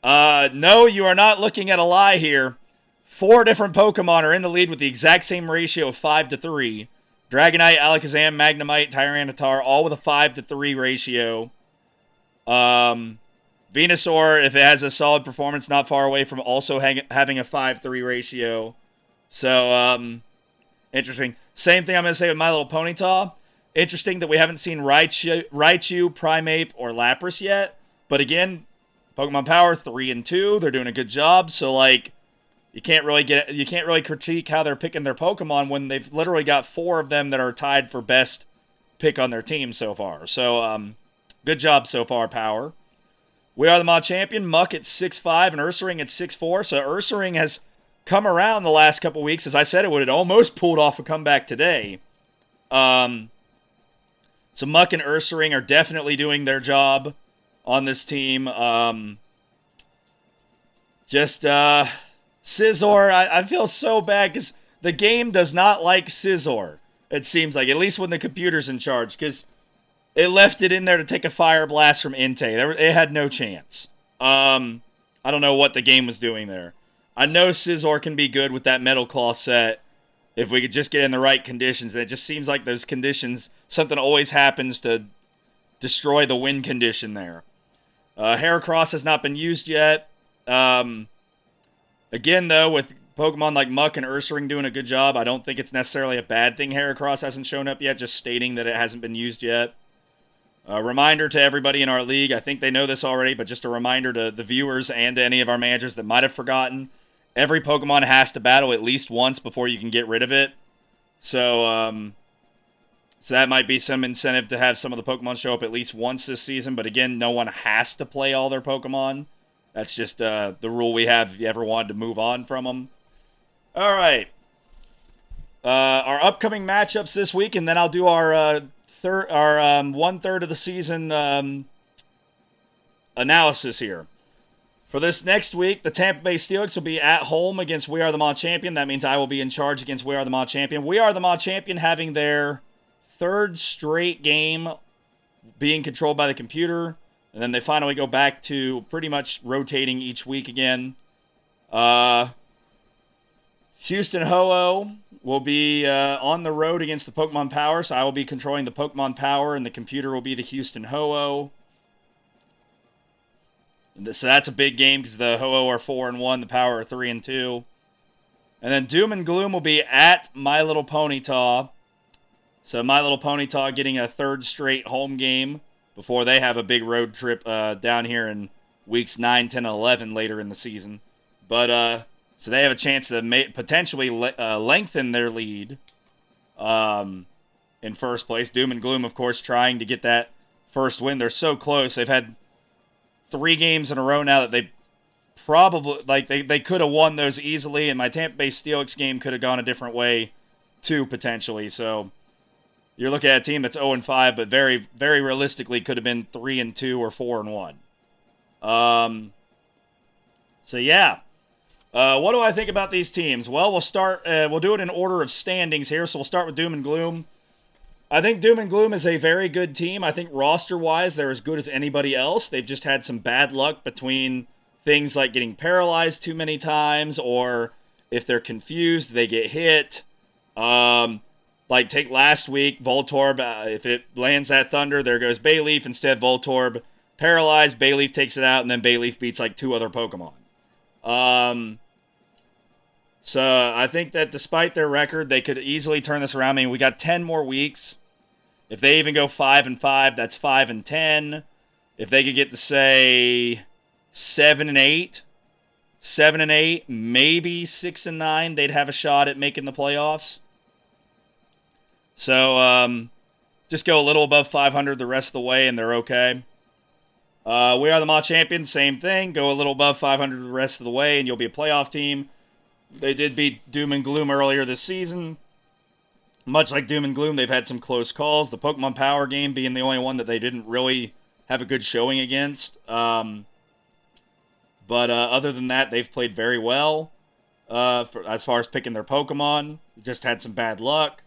No, you are not looking at a lie here. 4 different Pokemon are in the lead with the exact same ratio of 5-3. Dragonite, Alakazam, Magnemite, Tyranitar, all with a 5-3 ratio. Venusaur, if it has a solid performance, not far away from also having a 5-3 ratio. So, interesting. Same thing I'm going to say with My Little Ponyta. Interesting that we haven't seen Raichu, Primeape, or Lapras yet. But again, Pokemon Power 3 and 2, they're doing a good job. So like, you can't really critique how they're picking their Pokemon when they've literally got 4 of them that are tied for best pick on their team so far. So good job so far, Power. We Are the Machampion, Muck at 6'5", and Ursaring at 6'4". So Ursaring has come around the last couple weeks. As I said, it would have almost pulled off a comeback today. So Muck and Ursaring are definitely doing their job on this team. Scizor, I feel so bad because the game does not like Scizor, it seems like, at least when the computer's in charge, because it left it in there to take a Fire Blast from Entei. It had no chance. I don't know what the game was doing there. I know Scizor can be good with that Metal Claw set if we could just get in the right conditions. And it just seems like those conditions, something always happens to destroy the win condition there. Heracross has not been used yet. Again, though, with Pokemon like Muck and Ursaring doing a good job, I don't think it's necessarily a bad thing Heracross hasn't shown up yet, just stating that it hasn't been used yet. A reminder to everybody in our league, I think they know this already, but just a reminder to the viewers and to any of our managers that might have forgotten, every Pokemon has to battle at least once before you can get rid of it. So that might be some incentive to have some of the Pokemon show up at least once this season. But again, no one has to play all their Pokemon. That's just the rule we have if you ever wanted to move on from them. All right. Our upcoming matchups this week, and then I'll do our 1/3 of the season analysis here. For this next week, the Tampa Bay Steelix will be at home against We Are the Machampion. That means I will be in charge against We Are the Machampion. We Are the Machampion having their 3rd straight game being controlled by the computer. And then they finally go back to pretty much rotating each week again. Houston Ho-Oh will be on the road against the Pokemon Power. So I will be controlling the Pokemon Power, and the computer will be the Houston Ho-Oh. So that's a big game because the Ho-Oh are 4-1, the Power are 3-2. And then Doom and Gloom will be at My Little Ponyta. So My Little Ponyta getting a 3rd straight home game before they have a big road trip down here in weeks 9, 10, and 11 later in the season. But so they have a chance to potentially lengthen their lead in first place. Doom and Gloom, of course, trying to get that first win. They're so close. They've had 3 games in a row now that they probably, like, they could have won those easily, and my Tampa Bay Steelix game could have gone a different way too, potentially. So you're looking at a team that's 0-5, but very, very realistically could have been 3-2 or 4-1. So yeah. What do I think about these teams? Well, we'll do it in order of standings here. So we'll start with Doom and Gloom. I think Doom and Gloom is a very good team. I think roster-wise, they're as good as anybody else. They've just had some bad luck between things like getting paralyzed too many times, or if they're confused, they get hit. Like, take last week, Voltorb, if it lands that Thunder, there goes Bayleaf. Instead, Voltorb paralyzed, Bayleaf takes it out, and then Bayleaf beats, like, 2 other Pokemon. So I think that despite their record, they could easily turn this around. I mean, we got 10 more weeks. If they even go 5-5, that's 5-10. If they could get to, say, 7-8, maybe 6-9, they'd have a shot at making the playoffs. So just go a little above 500 the rest of the way, and they're okay. We Are the Machampion, same thing. Go a little above 500 the rest of the way, and you'll be a playoff team. They did beat Doom and Gloom earlier this season. Much like Doom and Gloom, they've had some close calls. The Pokemon Power game being the only one that they didn't really have a good showing against. But other than that, they've played very well as far as picking their Pokemon. Just had some bad luck.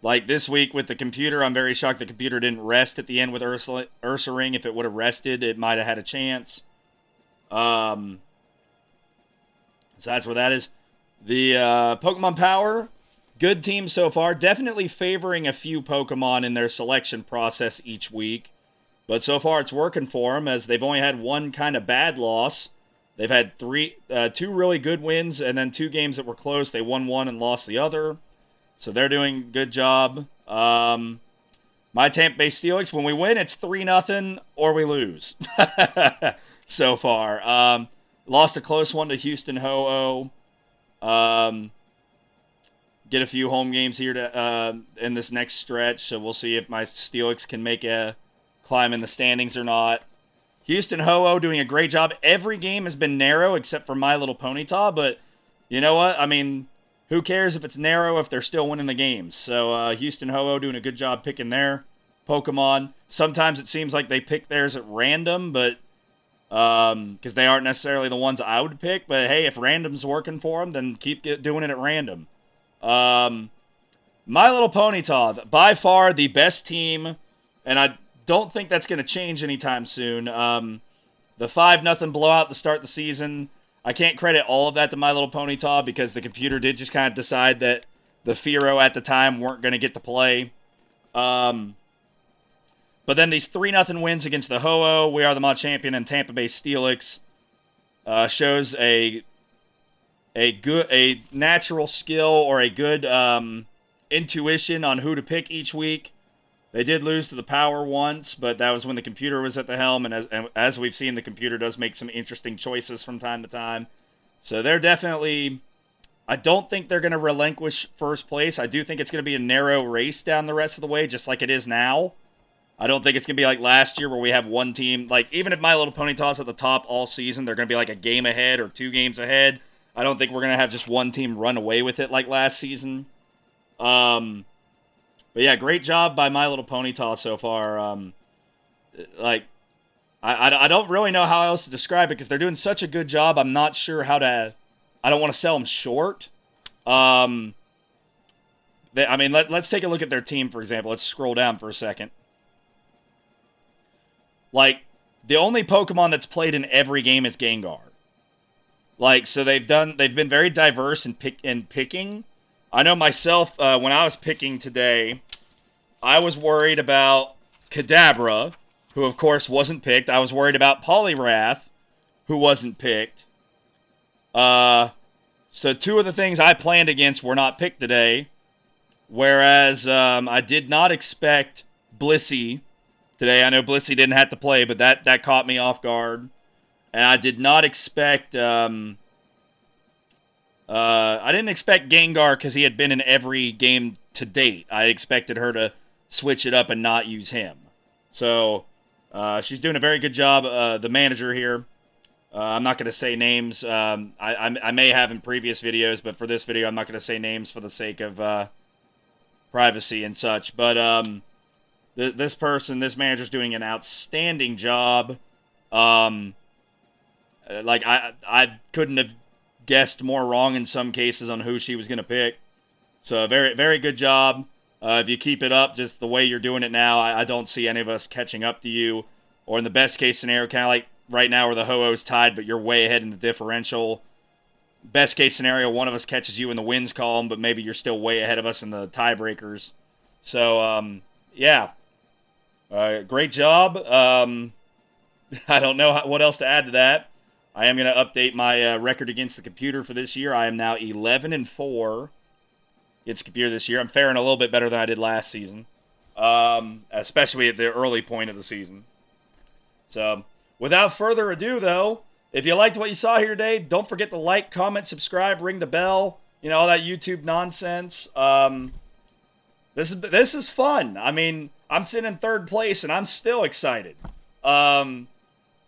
Like this week with the computer, I'm very shocked the computer didn't rest at the end with Ursaring. If it would have rested, it might have had a chance. So that's where that is. The Pokemon Power, good team so far. Definitely favoring a few Pokemon in their selection process each week. But so far it's working for them, as they've only had one kind of bad loss. They've had two really good wins, and then 2 games that were close. They won one and lost the other. So they're doing a good job. My Tampa Bay Steelix, when we win, it's 3-0 or we lose. So far. Lost a close one to Houston Ho-Oh. Get a few home games here to in this next stretch, so we'll see if my Steelix can make a climb in the standings or not. Houston Ho-Oh doing a great job. Every game has been narrow except for My Little Ponyta, but you know what? I mean, who cares if it's narrow if they're still winning the games? So Houston Ho-Oh doing a good job picking their Pokemon. Sometimes it seems like they pick theirs at random, but because they aren't necessarily the ones I would pick. But hey, if random's working for them, then keep doing it at random. My Little Ponyta, by far the best team, and I don't think that's going to change anytime soon. The 5-0 blowout to start the season, I can't credit all of that to My Little Ponyta because the computer did just kind of decide that the Fearow at the time weren't going to get to play. But then these 3-0 wins against the Ho-Oh, We Are the Machampion, and Tampa Bay Steelix shows a natural skill or a good intuition on who to pick each week. They did lose to the Power once, but that was when the computer was at the helm, and as we've seen, the computer does make some interesting choices from time to time. So they're definitely... I don't think they're going to relinquish first place. I do think it's going to be a narrow race down the rest of the way, just like it is now. I don't think it's going to be like last year where we have one team... Like, even if My Little Ponyta's at the top all season, they're going to be like a game ahead or 2 games ahead. I don't think we're going to have just one team run away with it like last season. But yeah, great job by My Little Ponyta so far. I don't really know how else to describe it because they're doing such a good job. I'm not sure how to... I don't want to sell them short. Let's take a look at their team, for example. Let's scroll down for a second. Like, the only Pokemon that's played in every game is Gengar. Like, so they've been very diverse in picking. I know myself, when I was picking today, I was worried about Kadabra, who of course wasn't picked. I was worried about Poliwrath, who wasn't picked. So 2 of the things I planned against were not picked today. Whereas I did not expect Blissey today. I know Blissey didn't have to play, but that caught me off guard. And I did not expect... I didn't expect Gengar because he had been in every game to date. I expected her to switch it up and not use him. So, she's doing a very good job, the manager here. I'm not going to say names. I may have in previous videos, but for this video, I'm not going to say names for the sake of privacy and such. But this manager's doing an outstanding job. I couldn't have guessed more wrong in some cases on who she was going to pick. So very, very good job. If you keep it up just the way you're doing it now, I don't see any of us catching up to you. Or in the best case scenario, kind of like right now where the Ho-Oh's tied, but you're way ahead in the differential. Best case scenario, one of us catches you in the wins column, but maybe you're still way ahead of us in the tiebreakers. So, yeah. Great job. I don't know what else to add to that. I am going to update my record against the computer for this year. I am now 11-4 against the computer this year. I'm faring a little bit better than I did last season, especially at the early point of the season. So, without further ado, though, if you liked what you saw here today, don't forget to like, comment, subscribe, ring the bell. You know, all that YouTube nonsense. This is fun. I mean, I'm sitting in 3rd place, and I'm still excited.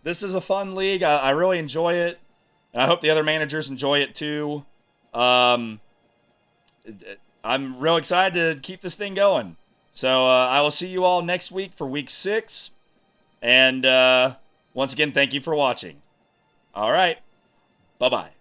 This is a fun league. I really enjoy it. And I hope the other managers enjoy it too. I'm real excited to keep this thing going. So I will see you all next week for week 6. And once again, thank you for watching. All right. Bye-bye.